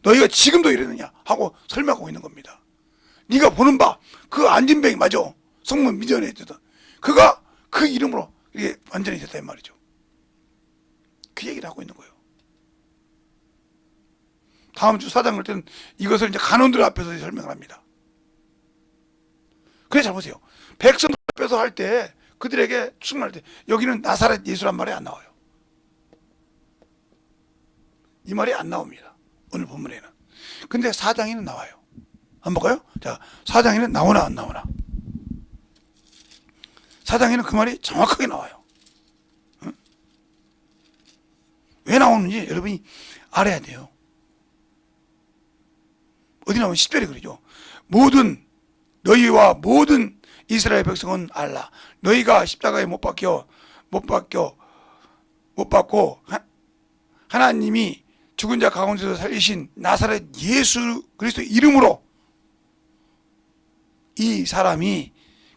[SPEAKER 1] 너희가 지금도 이러느냐 하고 설명하고 있는 겁니다. 네가 보는 바 그 안진뱅이 맞아. 성문 미전에 있던 그가 그 이름으로 이게 완전히 됐다 이 말이죠. 그 얘기를 하고 있는 거예요. 다음 주 사장 올 때는 이것을 이제 간원들 앞에서 설명을 합니다. 그래 잘 보세요. 백성들 앞에서 할 때 그들에게 충만할 때 여기는 나사렛 예수란 말이 안 나와요. 이 말이 안 나옵니다. 오늘 본문에는. 근데 사장에는 나와요. 한번 볼까요? 자, 사장에는 나오나 안 나오나? 사장에는 그 말이 정확하게 나와요. 응? 왜 나오는지 여러분이 알아야 돼요. 어디 나오면 10절에 그러죠. 너희와 모든 이스라엘 백성은 알라. 너희가 십자가에 못 박고 하나님이 죽은 자 가운데서 살리신 나사렛 예수 그리스도 이름으로 이 사람이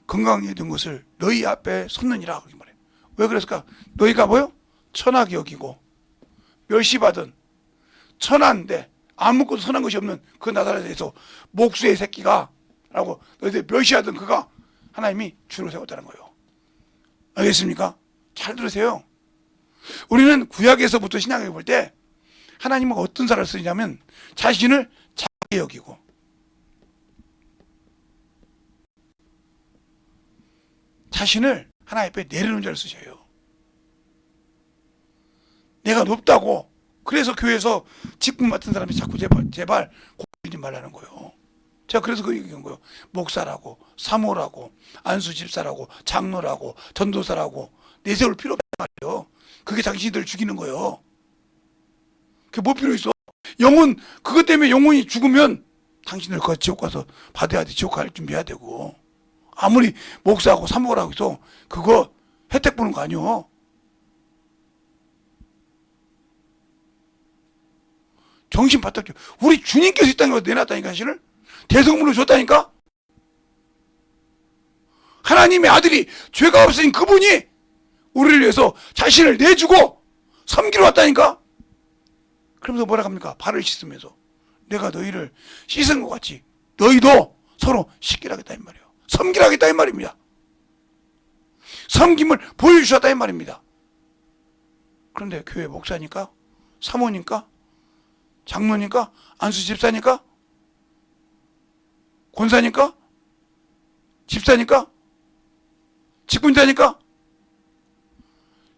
[SPEAKER 1] 건강해진 것을 너희 앞에 섰느니라 그렇게 말해요. 왜 그랬을까? 너희가 뭐요? 천하게 여기고 멸시받은 천하인데 아무것도 선한 것이 없는 그 나사렛에 대해서 목수의 새끼가 라고 너희들 멸시하던 그가 하나님이 주로 세웠다는 거예요. 알겠습니까? 잘 들으세요. 우리는 구약에서부터 신약에 볼 때 하나님은 어떤 사람을 쓰냐면 자신을 작게 여기고 자신을 하나님 앞에 내려놓은 자를 쓰셔요. 내가 높다고. 그래서 교회에서 직분 맡은 사람이 자꾸 제발 고리지 말라는 거예요. 제가 그래서 그 얘기한 거예요. 목사라고, 사모라고, 안수 집사라고, 장로라고, 전도사라고 내세울 필요 없단 말이에요. 그게 당신들 죽이는 거예요. 그게 뭐 필요 있어? 영혼, 그것 때문에 영혼이 죽으면 당신들 그 지옥 가서 받아야 돼. 지옥 갈 준비해야 되고. 아무리 목사하고 사모라고 해서 그거 혜택 보는 거 아니요. 정신 바짝 줘. 우리 주님께서 이 땅에 내놨다니까, 당신을. 대성물로 줬다니까? 하나님의 아들이 죄가 없으신 그분이 우리를 위해서 자신을 내주고 섬기러 왔다니까? 그러면서 뭐라 합니까? 발을 씻으면서 내가 너희를 씻은 것 같이 너희도 서로 씻기라 하겠다 이 말이에요. 섬기라 하겠다 이 말입니다. 섬김을 보여주셨다 이 말입니다. 그런데 교회 목사니까? 사모니까? 장로니까? 안수 집사니까? 권사니까? 집사니까? 직분자니까?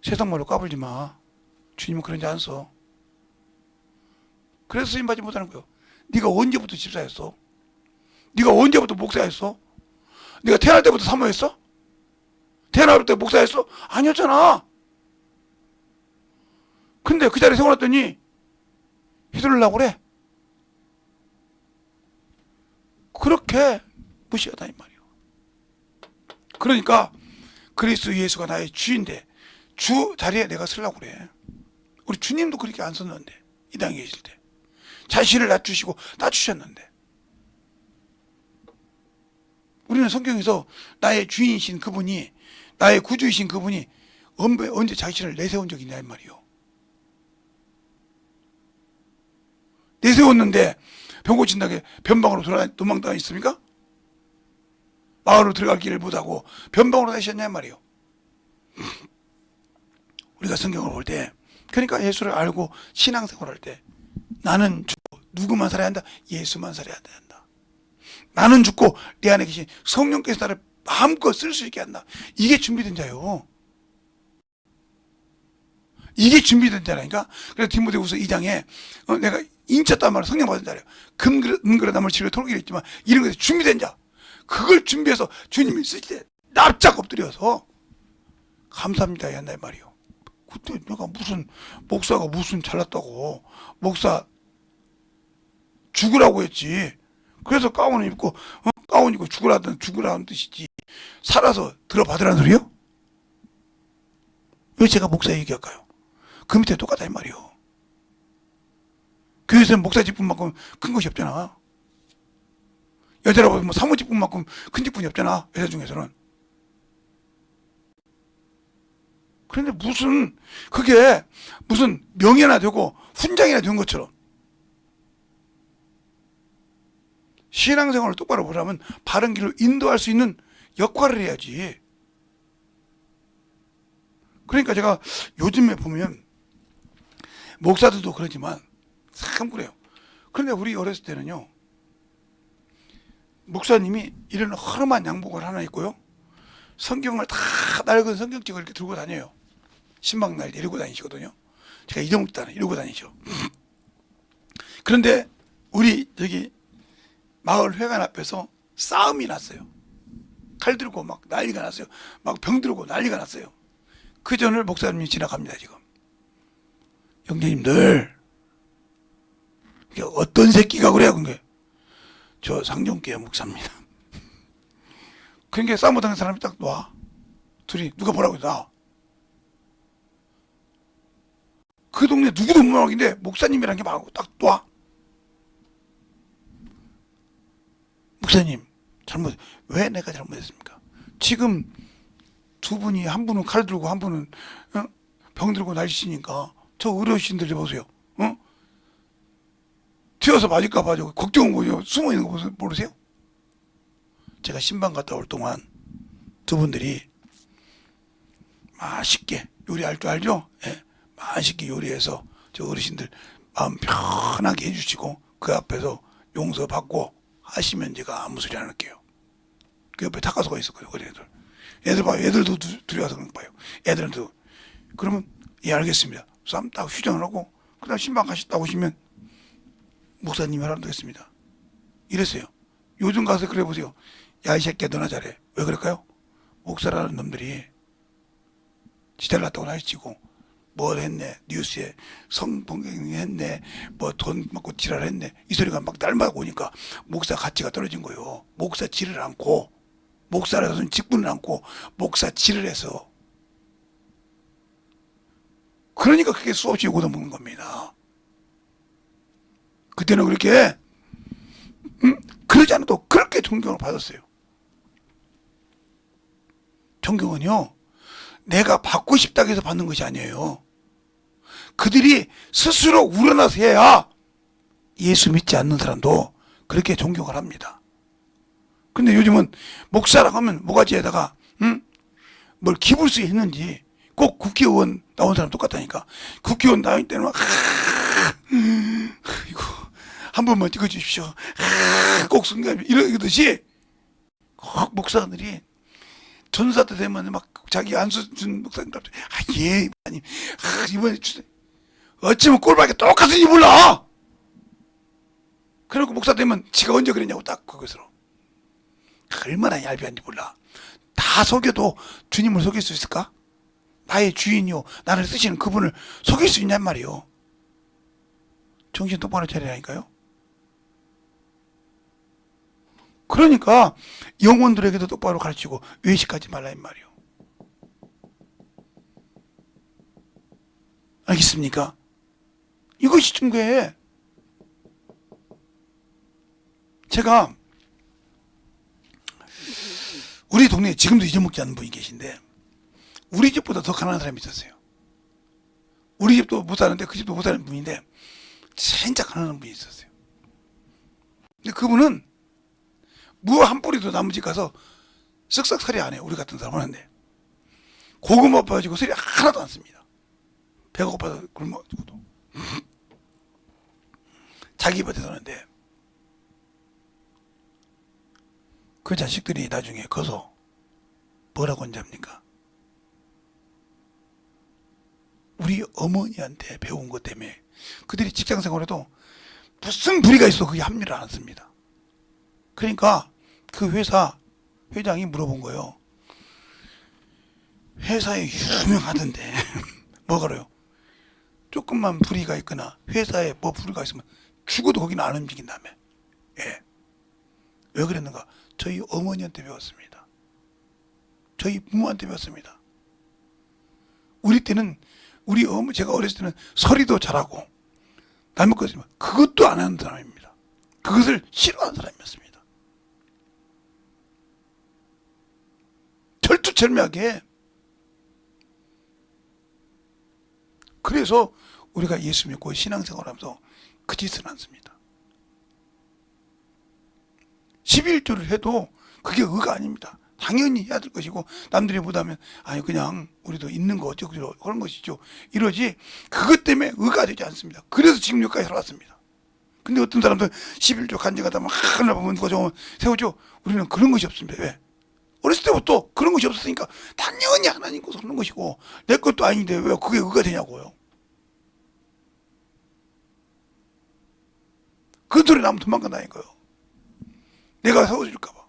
[SPEAKER 1] 세상 말로 까불지 마. 주님은 그런 지 안 써. 그래서 쓰임 받지 못하는 거예요. 네가 언제부터 집사였어? 네가 언제부터 목사였어? 네가 태어날 때부터 사모했어? 태어날 때 목사였어? 아니었잖아. 근데 그 자리에 세워놨더니 휘둘르려고 그래. 그렇게 무시하다 이 말이에요. 그러니까 그리스도 예수가 나의 주인데 주 자리에 내가 서려고 그래. 우리 주님도 그렇게 안 섰는데 이 땅에 계실 때 자신을 낮추시고 낮추셨는데 우리는 성경에서 나의 주인이신 그분이 나의 구주이신 그분이 언제 자신을 내세운 적이 있냐 이 말이에요. 내세웠는데 병 고친다게 변방으로 도망다녔습니까? 마을로 들어갈 길을 못하고 변방으로 다니셨냐 말이에요. 우리가 성경을 볼 때 그러니까 예수를 알고 신앙생활할 때 나는 죽고 누구만 살아야 한다? 예수만 살아야 한다. 나는 죽고 내 안에 계신 성령께서 나를 마음껏 쓸 수 있게 한다. 이게 준비된 자요. 이게 준비된 자라니까. 그래서 디모데후서 2장에 내가 인쳤단 말을 성령 받은 자래요. 금그릇 나물 치료 토록이 있지만 이런 것에 준비된 자. 그걸 준비해서 주님이 쓰실 때 납작 엎드려서 감사합니다 해야 한다 말이요. 그때 내가 무슨 목사가 무슨 잘났다고 목사 죽으라고 했지. 그래서 가운을 입고 가운 입고 죽으라는 뜻이지. 살아서 들어받으라는 소리요? 왜 제가 목사 얘기할까요? 그 밑에 똑같다 이 말이요. 교회에서는 목사 직분만큼 큰 것이 없잖아. 여자라고 뭐 사모 직분만큼 큰 직분이 없잖아. 여자 중에서는. 그런데 그게 무슨 명예나 되고 훈장이나 된 것처럼 신앙생활을 똑바로 보려면 바른 길로 인도할 수 있는 역할을 해야지. 그러니까 제가 요즘에 보면 목사들도 그러지만 참 그래요. 그런데 우리 어렸을 때는요, 목사님이 이런 허름한 양복을 하나 입고요, 성경을 다 낡은 성경책을 이렇게 들고 다녀요. 신방날 이러고 다니시거든요. 제가 잊어먹을 때는 이러고 다니죠. 그런데 우리 저기 마을 회관 앞에서 싸움이 났어요. 칼 들고 막 난리가 났어요. 막 병 들고 난리가 났어요. 그 전을 목사님이 지나갑니다 지금. 형제님들, 어떤 새끼가 그래요? 그게 저 상종교회 목사입니다. 그러니까 싸움 못하는 사람이 딱 놔. 둘이 누가 뭐라고 나. 그 동네 누구도 못 말하는데 목사님이라는 게 말하고 딱 놔. 목사님 왜 내가 잘못했습니까? 지금 두 분이 한 분은 칼 들고 한 분은 병들고 날씨니까 저 어르신들 보세요. 어? 튀어서 맞을까 봐 걱정 뭐죠? 숨어 있는 거 모르세요? 제가 신방 갔다 올 동안 두 분들이 맛있게 요리할 줄 알죠? 예, 맛있게 요리해서 저 어르신들 마음 편하게 해주시고 그 앞에서 용서받고 하시면 제가 아무 소리 안 할게요. 그 옆에 타가서가 있었거든요. 어린애들. 애들 봐요. 애들도 두려워서 그런 거 봐요. 애들도. 그러면 예 알겠습니다. 쌈 딱 휴정을 하고 그 다음 신방 가셨다 오시면 목사님이 하라고 했습니다. 이랬어요. 요즘 가서 그래 보세요. 야 이 새끼야 너나 잘해. 왜 그럴까요? 목사라는 놈들이 지대를 났다고 날치고 뭘 했네 뉴스에 성폭행 했네 뭐 돈 받고 지랄했네 이 소리가 막 날마다 오니까 목사 가치가 떨어진 거예요. 목사 지를 않고 목사라서는 직분을 않고 목사 지를 해서 그러니까 그게 수없이 욕을 먹는 겁니다. 그때는 그렇게 그러지 않아도 그렇게 존경을 받았어요. 존경은요 내가 받고 싶다고 해서 받는 것이 아니에요. 그들이 스스로 우러나서 해야 예수 믿지 않는 사람도 그렇게 존경을 합니다. 근데 요즘은 목사라고 하면 모가지에다가 뭘 기불수 했는지 꼭 국회의원 나온 사람 똑같다니까. 국회의원 나올 때는 막 이거 한 번만 찍어주십시오. 꼭 승리하면 이러듯이 꼭 목사들이 전사 때 되면 막 자기 안수준 목사님들 예 아니 이번에 어쩌면 꼴밖에 똑같은지 몰라. 그래놓고 목사 되면 지가 언제 그랬냐고 딱 그것으로 얼마나 얄미운지 몰라. 다 속여도 주님을 속일 수 있을까? 나의 주인이요 나를 쓰시는 그분을 속일 수 있냔 말이요. 정신 똑바로 차리라니까요. 그러니까 영혼들에게도 똑바로 가르치고 외식하지 말라 이 말이요. 알겠습니까? 이것이 중요해. 제가 우리 동네에 지금도 잊어먹지 않는 분이 계신데 우리 집보다 더 가난한 사람이 있었어요. 우리 집도 못 사는데 그 집도 못 사는 분인데 진짜 가난한 분이 있었어요. 근데 그분은 무 한 뿌리도 나무 집 가서 쓱싹 서리 안 해요. 우리 같은 사람 하는데 고구마 빠지고 서리 하나도 안 씁니다. 배가 고파서 굶어 죽어도 자기 밭에 사는데 그 자식들이 나중에 커서 뭐라고 한답니까? 우리 어머니한테 배운 것 때문에 그들이 직장 생활에도 무슨 불의가 있어도 그게 합리를 안 씁니다. 그러니까 그 회사 회장이 물어본 거예요. 회사에 유명하던데 뭐가래요? 조금만 불의가 있거나 회사에 뭐 불의가 있으면 죽어도 거기는 안 움직인다며. 예. 왜 그랬는가? 저희 어머니한테 배웠습니다. 저희 부모한테 배웠습니다. 우리 때는 제가 어렸을 때는 서리도 잘하고 남의 것이지만 그것도 안 하는 사람입니다. 그것을 싫어하는 사람이었습니다. 철두철미하게. 그래서 우리가 예수 믿고 신앙생활하면서 그 짓을 않습니다. 11조를 해도 그게 의가 아닙니다. 당연히 해야 될 것이고 남들이 못하면 아니 그냥 우리도 있는 거 어쩌고 그런 것이죠. 이러지 그것 때문에 의가 되지 않습니다. 그래서 지금 여기까지 살아왔습니다. 근데 어떤 사람들 11조 간증하다 막 하나 보면 누가 좀 세우죠. 우리는 그런 것이 없습니다. 왜? 어렸을 때부터 그런 것이 없었으니까 당연히 하나님 것을 하는 것이고 내 것도 아닌데 왜 그게 의가 되냐고요. 그 소리 나면 도망간다니까요. 내가 세워줄까봐.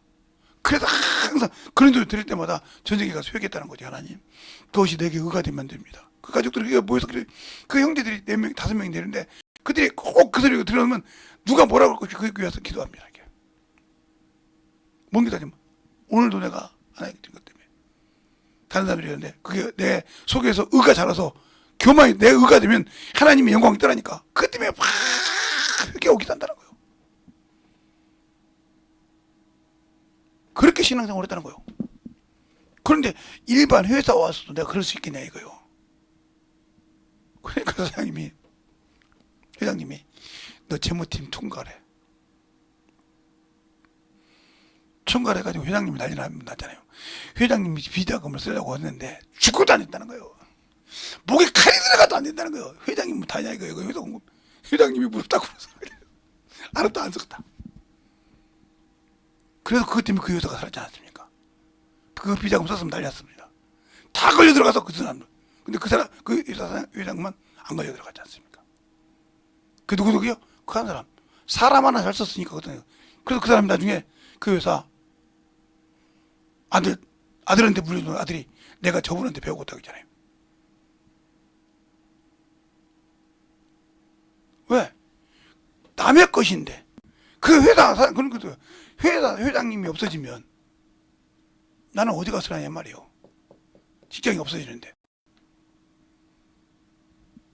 [SPEAKER 1] 그래서 항상 그런 소리 들을 때마다 전쟁에 가서 회개했다는 거지. 하나님 그것이 내게 의가 되면 안 됩니다. 그 가족들이 모여서 그래. 그 형제들이 4명 5명이 되는데 그들이 꼭 그 소리가 들으면 누가 뭐라고 할 것이 그에 위해서 기도합니다. 이게. 뭔 기도하냐면 오늘도 내가 하나님께 드린 것 때문에 다른 사람들이 있는데 그게 내 속에서 의가 자라서 교만이 내 의가 되면 하나님의 영광이 떠나니까 그것 때문에 막 그렇게 오기도 한다는 거예요. 그렇게 신앙생활을 했다는 거예요. 그런데 일반 회사 와서도 내가 그럴 수 있겠냐 이거요. 그러니까 회장님이 너 재무팀 총괄해. 총괄해가지고 회장님이 난리 났잖아요. 회장님이 비자금을 쓰려고 했는데 죽고도 안 된다는 거예요. 목에 칼이 들어가도 안 된다는 거예요. 회장님 뭐 다냐 이거 회장님이 무릎 꿇고 알았다 안 썼다. 그래서 그것 때문에 그 여자가 살았지 않았습니까? 그 비자금 썼으면 난리 났습니다. 다 걸려 들어가서 그 사람. 근데 그 회장만 안 걸려 들어갔지 않습니까? 그 누구요? 그 한 사람. 사람 하나 잘 썼으니까 그거든요. 그래서 그 사람이 나중에 그 회사 아들한테 물려주는 아들이 내가 저분한테 배우고 있다고 했잖아요. 왜? 남의 것인데 그 회장님이 없어지면 나는 어디 가서 하냐 말이에요. 직장이 없어지는데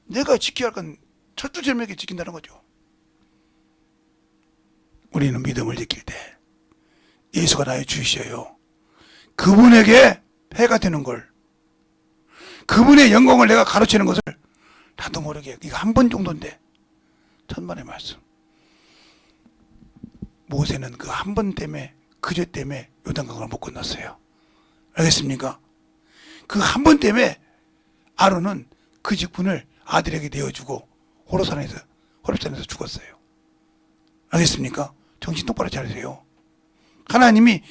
[SPEAKER 1] 내가 지켜야 할 건 철두철미하게 지킨다는 거죠. 우리는 믿음을 지킬 때 예수가 나의 주이시여요. 그분에게 해가 되는 걸, 그분의 영광을 내가 가로채는 것을 나도 모르게, 이거 한 번 정도인데 천만의 말씀. 모세는 그 한 번 때문에, 그 죄 때문에 요단강을 못 건넜어요. 알겠습니까? 그 한 번 때문에 아론은 그 직분을 아들에게 내어주고 호렙산에서 죽었어요. 알겠습니까? 정신 똑바로 차리세요. 하나님이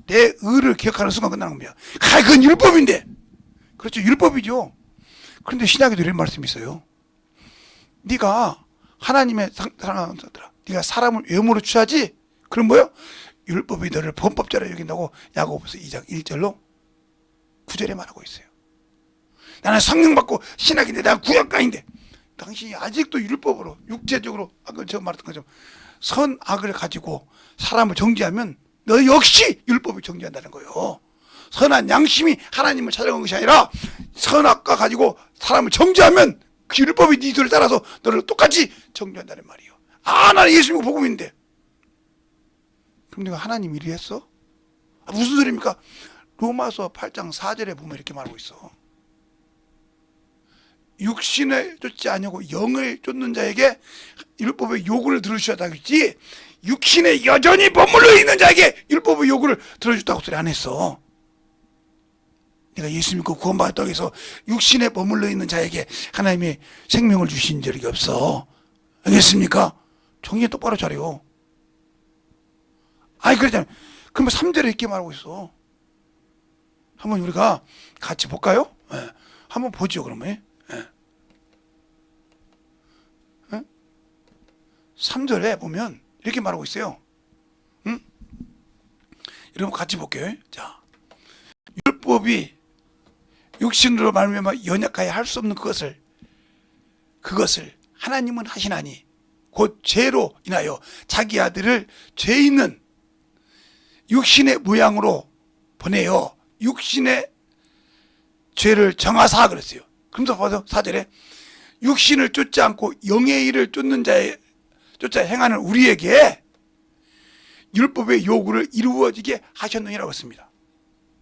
[SPEAKER 1] 내 의를 기억하는 순간 끝나는 겁니다. 그건 율법인데. 그렇죠. 율법이죠. 그런데 신약에도 이런 말씀이 있어요. 네가 하나님의 사랑하는 자들아, 네가 사람을 외모로 취하지? 그럼 뭐요? 율법이 너를 범법자로 여긴다고 야고보서 2장 1절로 9절에 말하고 있어요. 나는 성령 받고 신학인데 나는 구약가인데 당신이 아직도 율법으로 육체적으로 아까 제가 말했던 것처럼 선악을 가지고 사람을 정죄하면 너 역시 율법이 정죄한다는 거예요. 선한 양심이 하나님을 찾아간 것이 아니라 선악과 가지고 사람을 정죄하면 그 율법이 네 뒤를 따라서 너를 똑같이 정죄한다는 말이에요. 나는 예수 믿고 복음인데. 그럼 내가 하나님 일이 했어? 무슨 소리입니까? 로마서 8장 4절에 보면 이렇게 말하고 있어. 육신을 쫓지 아니하고 영을 쫓는 자에게 율법의 요구를 들으셔야 하겠지, 육신에 여전히 머물러 있는 자에게 율법의 요구를 들어줬다고 소리 안 했어. 내가 예수 믿고 구원받았다고 해서 육신에 머물러 있는 자에게 하나님의 생명을 주신 적이 없어. 알겠습니까? 정신 똑바로 차려. 그러잖아요. 그러면 3절에 이렇게 말하고 있어. 한번 우리가 같이 볼까요? 네. 한번 보죠, 그러면. 네. 네? 3절에 보면 이렇게 말하고 있어요. 응? 여러분 같이 볼게요. 자, 율법이 육신으로 말미암아 연약하여 할 수 없는 그것을 하나님은 하시나니 곧 죄로 인하여 자기 아들을 죄 있는 육신의 모양으로 보내어 육신의 죄를 정하사 그랬어요. 그러면서 봐서 4절에 육신을 쫓지 않고 영의 일을 쫓아 행하는 우리에게 율법의 요구를 이루어지게 하셨느니라고 했습니다.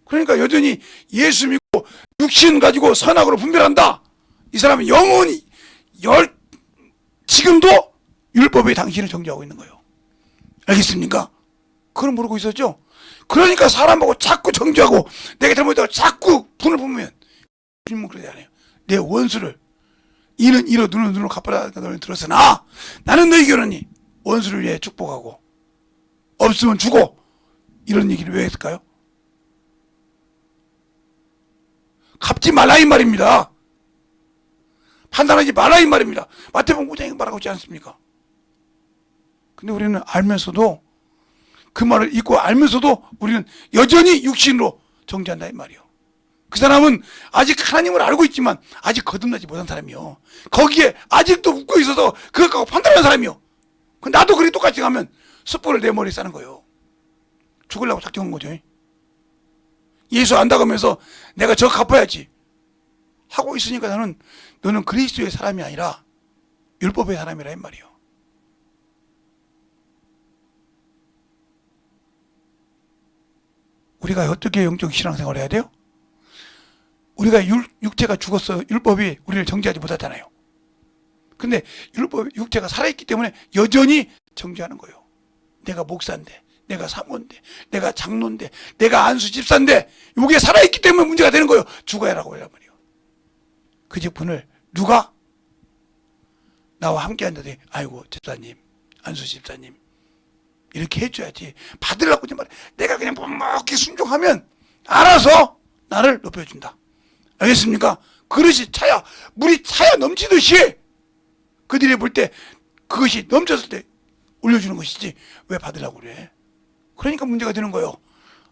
[SPEAKER 1] 그러니까 여전히 예수 믿고 육신 가지고 선악으로 분별한다. 이 사람은 영원히 지금도 율법에 당신을 정죄하고 있는 거예요. 알겠습니까? 그걸 모르고 있었죠? 그러니까 사람하고 자꾸 정죄하고 내가 잘못했다고 자꾸 분을 품으면 주님은 그러지 않아요. 내 원수를 이는 이로 눈은 눈으로 갚아라 너는 들었으나 나는 너희 결혼이 원수를 위해 축복하고 없으면 주고 이런 얘기를 왜 했을까요? 갚지 말라 이 말입니다. 판단하지 말라 이 말입니다. 마태복음 9장에 말하고 있지 않습니까? 근데 우리는 알면서도 그 말을 잊고 알면서도 우리는 여전히 육신으로 정죄한다 이 말이요. 그 사람은 아직 하나님을 알고 있지만 아직 거듭나지 못한 사람이요. 거기에 아직도 웃고 있어서 그것 갖고 판단하는 사람이요. 나도 그리 똑같이 가면 숯불을 내 머리에 싸는 거예요. 죽으려고 작정한 거죠. 예수 안다고 하면서 내가 저 갚아야지 하고 있으니까 너는 그리스도의 사람이 아니라 율법의 사람이라 이 말이요. 우리가 어떻게 영적 신앙생활을 해야 돼요? 우리가 육체가 죽었어. 율법이 우리를 정죄하지 못하잖아요. 근데 육체가 살아있기 때문에 여전히 정죄하는 거예요. 내가 목사인데, 내가 사모인데, 내가 장로인데, 내가 안수 집사인데, 이게 살아있기 때문에 문제가 되는 거예요. 죽어야 하라고 하란 말이에요. 그 직분을 누가 나와 함께 한다더니, 아이고 집사님, 안수 집사님 이렇게 해줘야지. 받으려고 하지 말아요. 내가 그냥 묵묵히 순종하면 알아서 나를 높여준다. 알겠습니까? 그릇이 차야, 물이 차야 넘치듯이 그들이 볼 때 그것이 넘쳤을 때 올려주는 것이지 왜 받으려고 그래. 그러니까 문제가 되는 거예요.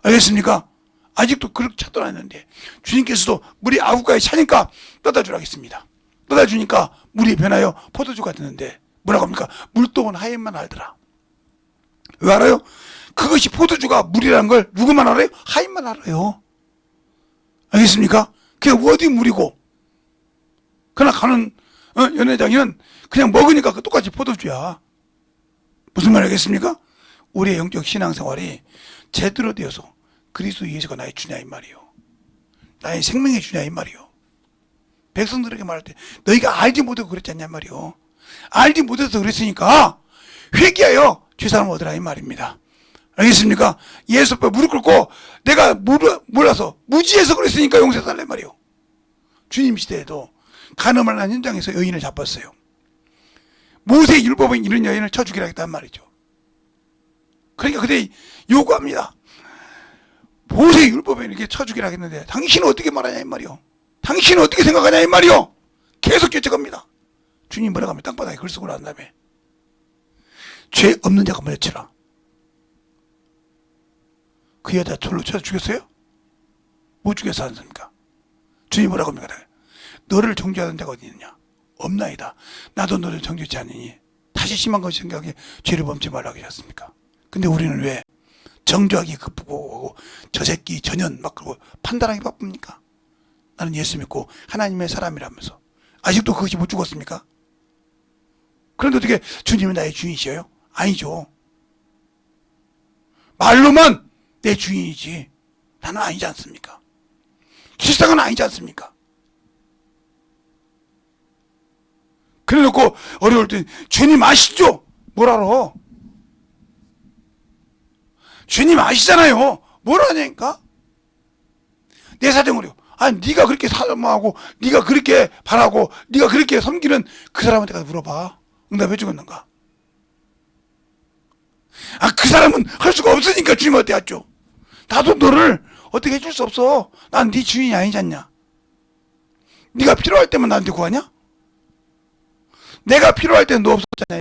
[SPEAKER 1] 알겠습니까? 아직도 그렇게 찾도 않았는데 주님께서도 물이 아구가에 차니까 떠다 주라겠습니다. 떠다 주니까 물이 변하여 포도주가 되는데 뭐라고 합니까? 물동은 하인만 알더라. 왜 알아요? 그것이 포도주가 물이라는 걸 누구만 알아요? 하인만 알아요. 알겠습니까? 그게 어디 물이고. 그러나 가는 연회장에는 그냥 먹으니까 똑같이 포도주야. 무슨 말 알겠습니까? 우리의 영적 신앙생활이 제대로 되어서 그리스도 예수가 나의 주냐 이 말이요. 나의 생명의 주냐 이 말이요. 백성들에게 말할 때 너희가 알지 못해서 그랬지 않냐 말이요. 알지 못해서 그랬으니까 회개하여 죄사함을 얻으라 이 말입니다. 알겠습니까? 예수 앞에 무릎 꿇고 내가 몰라서 무지해서 그랬으니까 용서해달라 이 말이요. 주님 시대에도 간음을 한 현장에서 여인을 잡았어요. 모세의 율법은 이런 여인을 쳐 죽이라 했단 말이죠. 그러니까 그들이 요구합니다. 모세의 율법에 이렇게 쳐 죽이라 했는데 당신은 어떻게 말하냐 이 말이요. 당신은 어떻게 생각하냐 이 말이요. 계속 여쭤갑니다. 주님 뭐라고 하면 땅바닥에 글 쓰고 난 다음에 죄 없는 자가 먼저 치라. 그 여자 돌로 쳐서 죽였어요? 못 죽여서 않습니까? 주님 뭐라고 합니까? 너를 정죄하는 자가 어디 있느냐? 없나이다. 나도 너를 정죄치 않으니 다시 심한 것을 생각해 죄를 범치 말라고 하셨습니까? 근데 우리는 왜 정죄하기 급하고 저 새끼 전현 막 그러고 판단하기 바쁩니까? 나는 예수 믿고 하나님의 사람이라면서 아직도 그것이 못 죽었습니까? 그런데 어떻게 주님은 나의 주인이셔요? 아니죠. 말로만 내 주인이지 나는 아니지 않습니까? 실상은 아니지 않습니까? 그래놓고 어려울 때 주님 아시죠? 뭘 알아? 주님 아시잖아요. 뭘 아냐니까? 내 사정으로. 아니 네가 그렇게 사모하고 네가 그렇게 바라고 네가 그렇게 섬기는 그 사람한테 가서 물어봐. 응답해 주겠는가? 아, 그 사람은 할 수가 없으니까 주님한테 왔죠. 나도 너를 어떻게 해줄 수 없어. 난 네 주인이 아니지 않냐? 네가 필요할 때만 나한테 구하냐? 내가 필요할 때는 너 없었잖아요.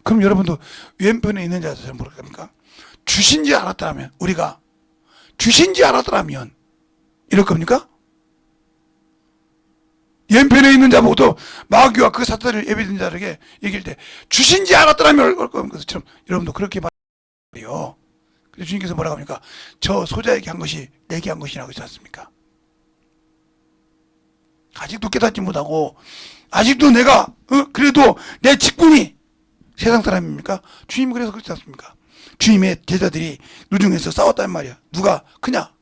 [SPEAKER 1] 그럼 여러분도 왼편에 있는 자들 모르겠습니까? 주신지 알았더라면 우리가 주신지 알았더라면 이럴 겁니까? 왼편에 있는 자보고도 마귀와 그 사탄을 예비된 자에게 얘기할 때 주신지 알았더라면 올 겁니다. 것처럼 여러분도 그렇게 말이요. 그래서 주님께서 뭐라고 합니까? 저 소자에게 한 것이 내게 한 것이라고 하지 않습니까? 아직도 깨닫지 못하고 아직도 내가 그래도 내 직분이 세상 사람입니까? 주님 그래서 그렇지 않습니까? 주님의 제자들이 누중에서 싸웠단 말이야. 누가 크냐?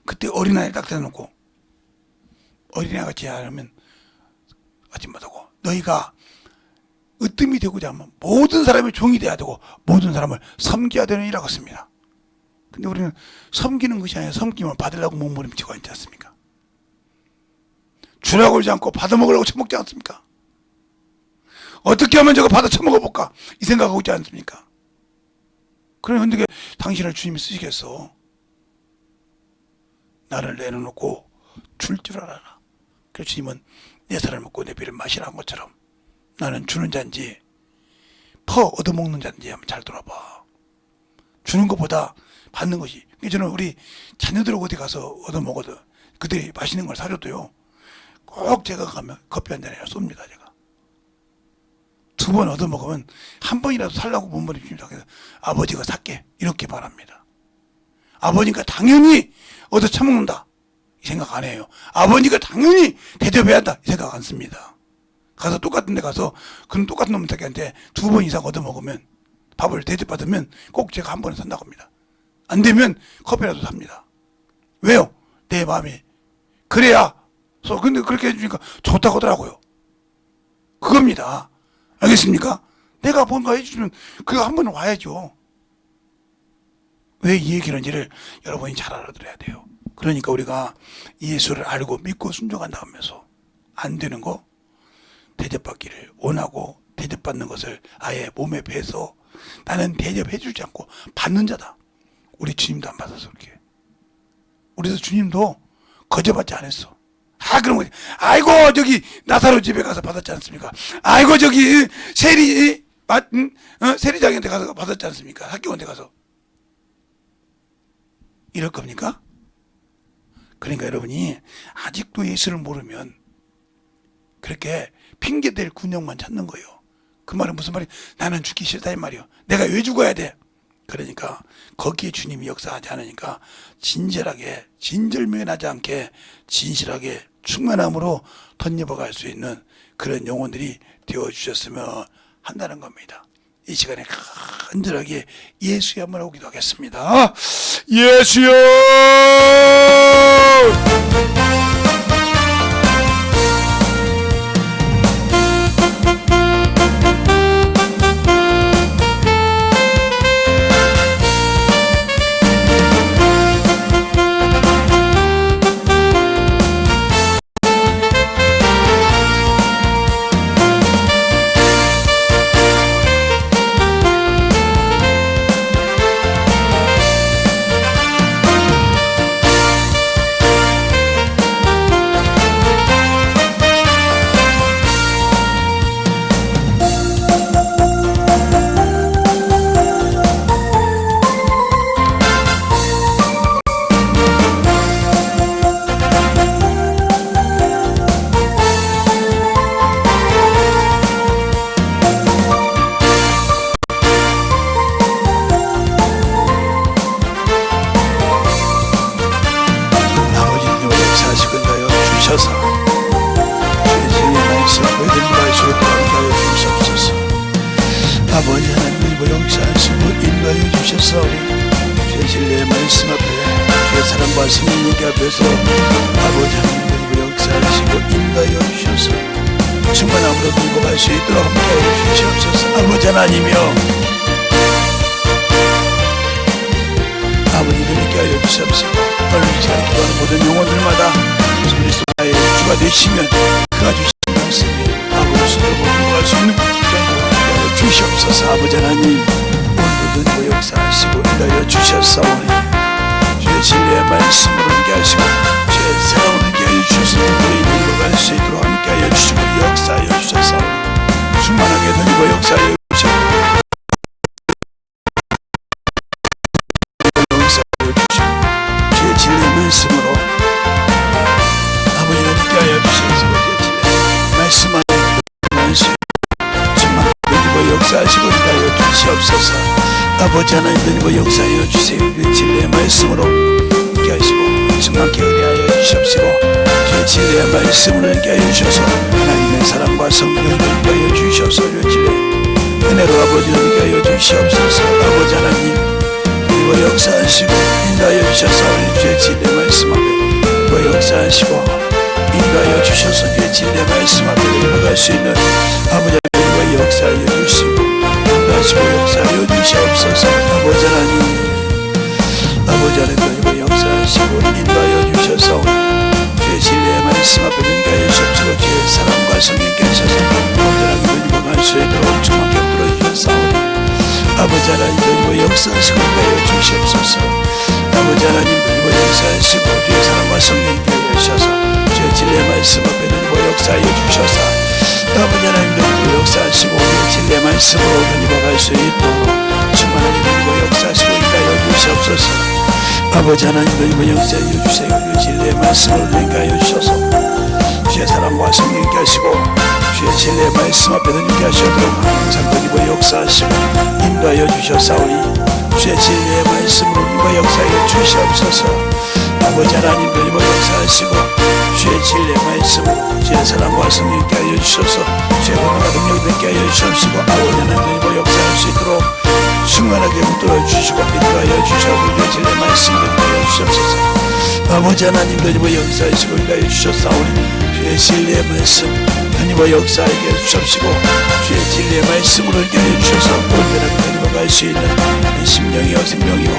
[SPEAKER 1] 그때 어린아이를 딱 대놓고 어린아이같이 하면 하지 못하고 너희가 으뜸이 되고자 하면 모든 사람의 종이 돼야 되고 모든 사람을 섬겨야 되느니라고 했습니다. 근데 우리는 섬기는 것이 아니라 섬김을 받으려고 몸부림치고 있지 않습니까? 주라고 하지 않고 받아먹으려고 처먹지 않습니까? 어떻게 하면 저거 받아 처먹어볼까? 이 생각하고 있지 않습니까? 그런데 어떻게 당신을 주님이 쓰시겠어? 나를 내려놓고 줄 줄 알아라. 그래서 주님은 내 살을 먹고 내 피를 마시라는 것처럼 나는 주는 자인지 퍼 얻어먹는 자인지 한번 잘 돌아봐. 주는 것보다 받는 것이. 저는 우리 자녀들 어디 가서 얻어먹어도 그들이 맛있는 걸 사줘도요. 꼭 제가 가면 커피 한 잔이나 쏩니다. 제가. 두 번 얻어먹으면 한 번이라도 살라고 몸부림칩니다. 그래서 아버지가 살게 이렇게 말합니다. 아버지가 당연히 얻어 처먹는다 이 생각 안 해요. 아버지가 당연히 대접해야 한다 이 생각 안 씁니다. 가서 똑같은 데 가서 그런 똑같은 놈한테 두 번 이상 얻어먹으면 밥을 대접받으면 꼭 제가 한 번에 산다고 합니다. 안 되면 커피라도 삽니다. 왜요? 내 마음이 그래야. 근데 그렇게 해주니까 좋다고 하더라고요. 그겁니다. 알겠습니까? 내가 뭔가 해주면 그거 한 번은 와야죠. 왜 이 얘기하는지를 여러분이 잘 알아들어야 돼요. 그러니까 우리가 예수를 알고 믿고 순종한다 하면서 안 되는 거, 대접받기를 원하고 대접받는 것을 아예 몸에 배서 나는 대접해주지 않고 받는 자다. 우리 주님도 안 받아서 그렇게. 우리도 주님도 거저받지 않았어. 그럼 아이고 저기 나사로 집에 가서 받았지 않습니까? 아이고 저기 세리장한테 가서 받았지 않습니까? 학교원에 가서. 이럴 겁니까? 그러니까 여러분이 아직도 예수를 모르면 그렇게 핑계댈 군형만 찾는 거예요. 그 말은 무슨 말이야? 나는 죽기 싫다 이 말이요. 내가 왜 죽어야 돼? 그러니까 거기에 주님이 역사하지 않으니까 진절하게, 진절면하지 않게 진실하게 충만함으로 덧입어갈 수 있는 그런 영혼들이 되어주셨으면 한다는 겁니다. 이 시간에 간절하게 예수의 한번 오기도 하겠습니다. 예수여! 아버지 하나님 용서하시고 인도하여 주셨사오니 주의 진리의 말씀 앞에 주의 사랑과 성령님께 앞에서 아버지 하나님 용서하시고 인도하여 주셔서 충만함으로 들고 갈 수 있도록 함께하여 주시옵소서. 아버지 하나님이여 아버지를 믿게 하여 주시옵소서. 오늘 이 시간에 기도하는 모든 영혼들마다 예수 그리스도의 주가 되시면 그가 주신 말씀이 아버지로 들고 갈 수 있는 주시옵소서. 아버지 하나님 오늘도 그 역사하시고 인도하여 주셨사오니 주의 진리의 말씀으로 함께하시고 주의 사랑으로 함께하여 주셔서 우리 이끌어 갈 수 있도록 함께하여 주시고 역사하여 주셨사오니 충만하게 던지고 역사하여 주시고 역사하여 주시고 주의 진리의 말씀으로 아버지를 함께하여 주셔서 주의 진리의 말씀 안에 역사하시고 인도하여 주시옵소서. 아버지 하나님 역사하여 주세요. 그 진리의 말씀으로 함께 하시고 충만케 은혜하여 주시옵시고 주의 진리의 말씀을 함께 하여 주셔서 하나님의 사랑과 성령을 함께 하여 주셔서 주의 진리의 은혜로 아버지를 함께 하여 주시옵소서. 아버지 하나님 그리고 역사하시고 인도하여 주셔서 주의 진리의 말씀 앞에 그리고 역사하시고 인도하여 주셔서 주의 진리의 말씀 앞에 들어갈 수 있는 아버지 역사하여 주시고 인도하시고 역사하여 주시옵소서. 아버지 하나님 역사하시고 인도하여 주셔서 주의 진리의 말씀 앞에 인도하여 주시옵시고 주의 사랑과 성령께 하셔서 온전하게 변임을 수 있도록 충만케 들어주셨사오니 아버지 하나님 역사하시고 인도하여 주시옵소서. 아버지 하나님 역사하시고 주의 사랑과 성령께 하셔서 주의 진리의 말씀 앞에 역사하여 주셔서 아버지 하나님도 역사하시고 우리의 진리의 말씀으로 변입어갈 수 있도록 충만하게 변이고 역사하시고 인도하여 주시옵소서. 아버지 하나님도 역사하여 주세요. 우리의 진리의 말씀으로 변이하여 주셔서 주의 사랑과 성령께 하시고 주의 진리의 말씀 앞에 변이게 하시도록 항상 변이고 역사하시고 인도하여 주셨사오니 주의 진리의 말씀으로 변이고 역사하여 주시옵소서. 아버지 하나님 변이고 역사하시고 주의 진리의 말씀으로 주의 사랑과 성령께 하여 주셔서 주의 권능과 능력을 뵙게 하여 주시옵시고 아버지 하나님 변이고 역사할 수 있도록 충만하게 붙들어 주시고 인도하여 주시옵소서. 진리의 말씀 인도하여 주시옵소서. 아버지 하나님도 이번 역사하시고 인도하여 주셨사오니 주의 진리의 말씀 하나님과 역사하게 해주시옵시고 주의 진리의 말씀으로 인도하여 주셔서 온전하게 하나님과 갈 수 있는 심령이요 생명이요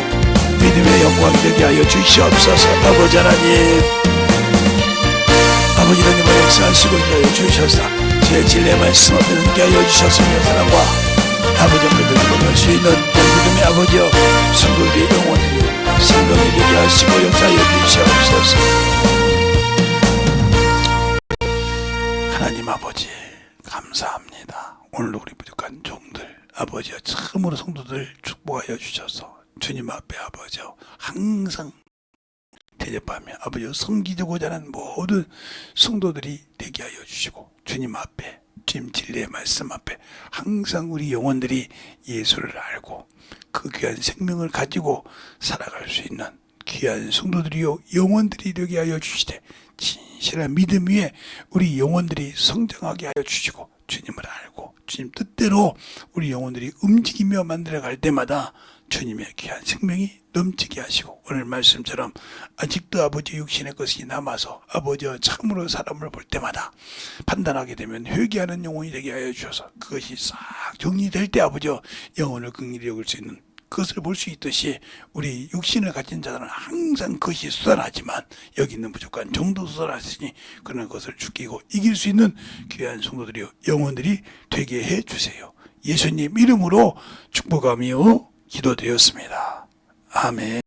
[SPEAKER 1] 믿음의 영광이 되게 하여 주시옵소서. 아버지 하나님, 아버지 하나님과 역사하시고 인도하여 주셔서 주의 진리의 말씀 앞에 함께 하여 주셨으며 사랑과 아버지 앞에 들어갈 수 있는 믿음의 아버지여 성도들의 영혼들이 생명이 되게 하시고 역사하여 주시옵소서. 하나님 아버지 감사합니다. 오늘도 우리 부족한 종들 아버지여 참으로 성도들 축복하여 주셔서 주님 앞에 아버지여 항상 대접하며 아버지여 섬기고자 하는 모든 성도들이 되게 하여 주시고 주님 앞에 주님 진리의 말씀 앞에 항상 우리 영혼들이 예수를 알고 그 귀한 생명을 가지고 살아갈 수 있는 귀한 성도들이요 영혼들이 되게 하여 주시되 진실한 믿음 위에 우리 영혼들이 성장하게 하여 주시고 주님을 알고 주님 뜻대로 우리 영혼들이 움직이며 만들어갈 때마다 주님의 귀한 생명이 넘치게 하시고 오늘 말씀처럼 아직도 아버지 육신의 것이 남아서 아버지와 참으로 사람을 볼 때마다 판단하게 되면 회개하는 영혼이 되게 하여 주셔서 그것이 싹 정리될 때 아버지와 영혼을 긍휼히 여길 수 있는 그것을 볼 수 있듯이 우리 육신을 가진 자들은 항상 그것이 수단하지만 여기 있는 부족한 정도 수단하시니 그런 것을 죽이고 이길 수 있는 귀한 성도들이요 영혼들이 되게 해 주세요. 예수님 이름으로 축복하며 기도드렸습니다. 아멘.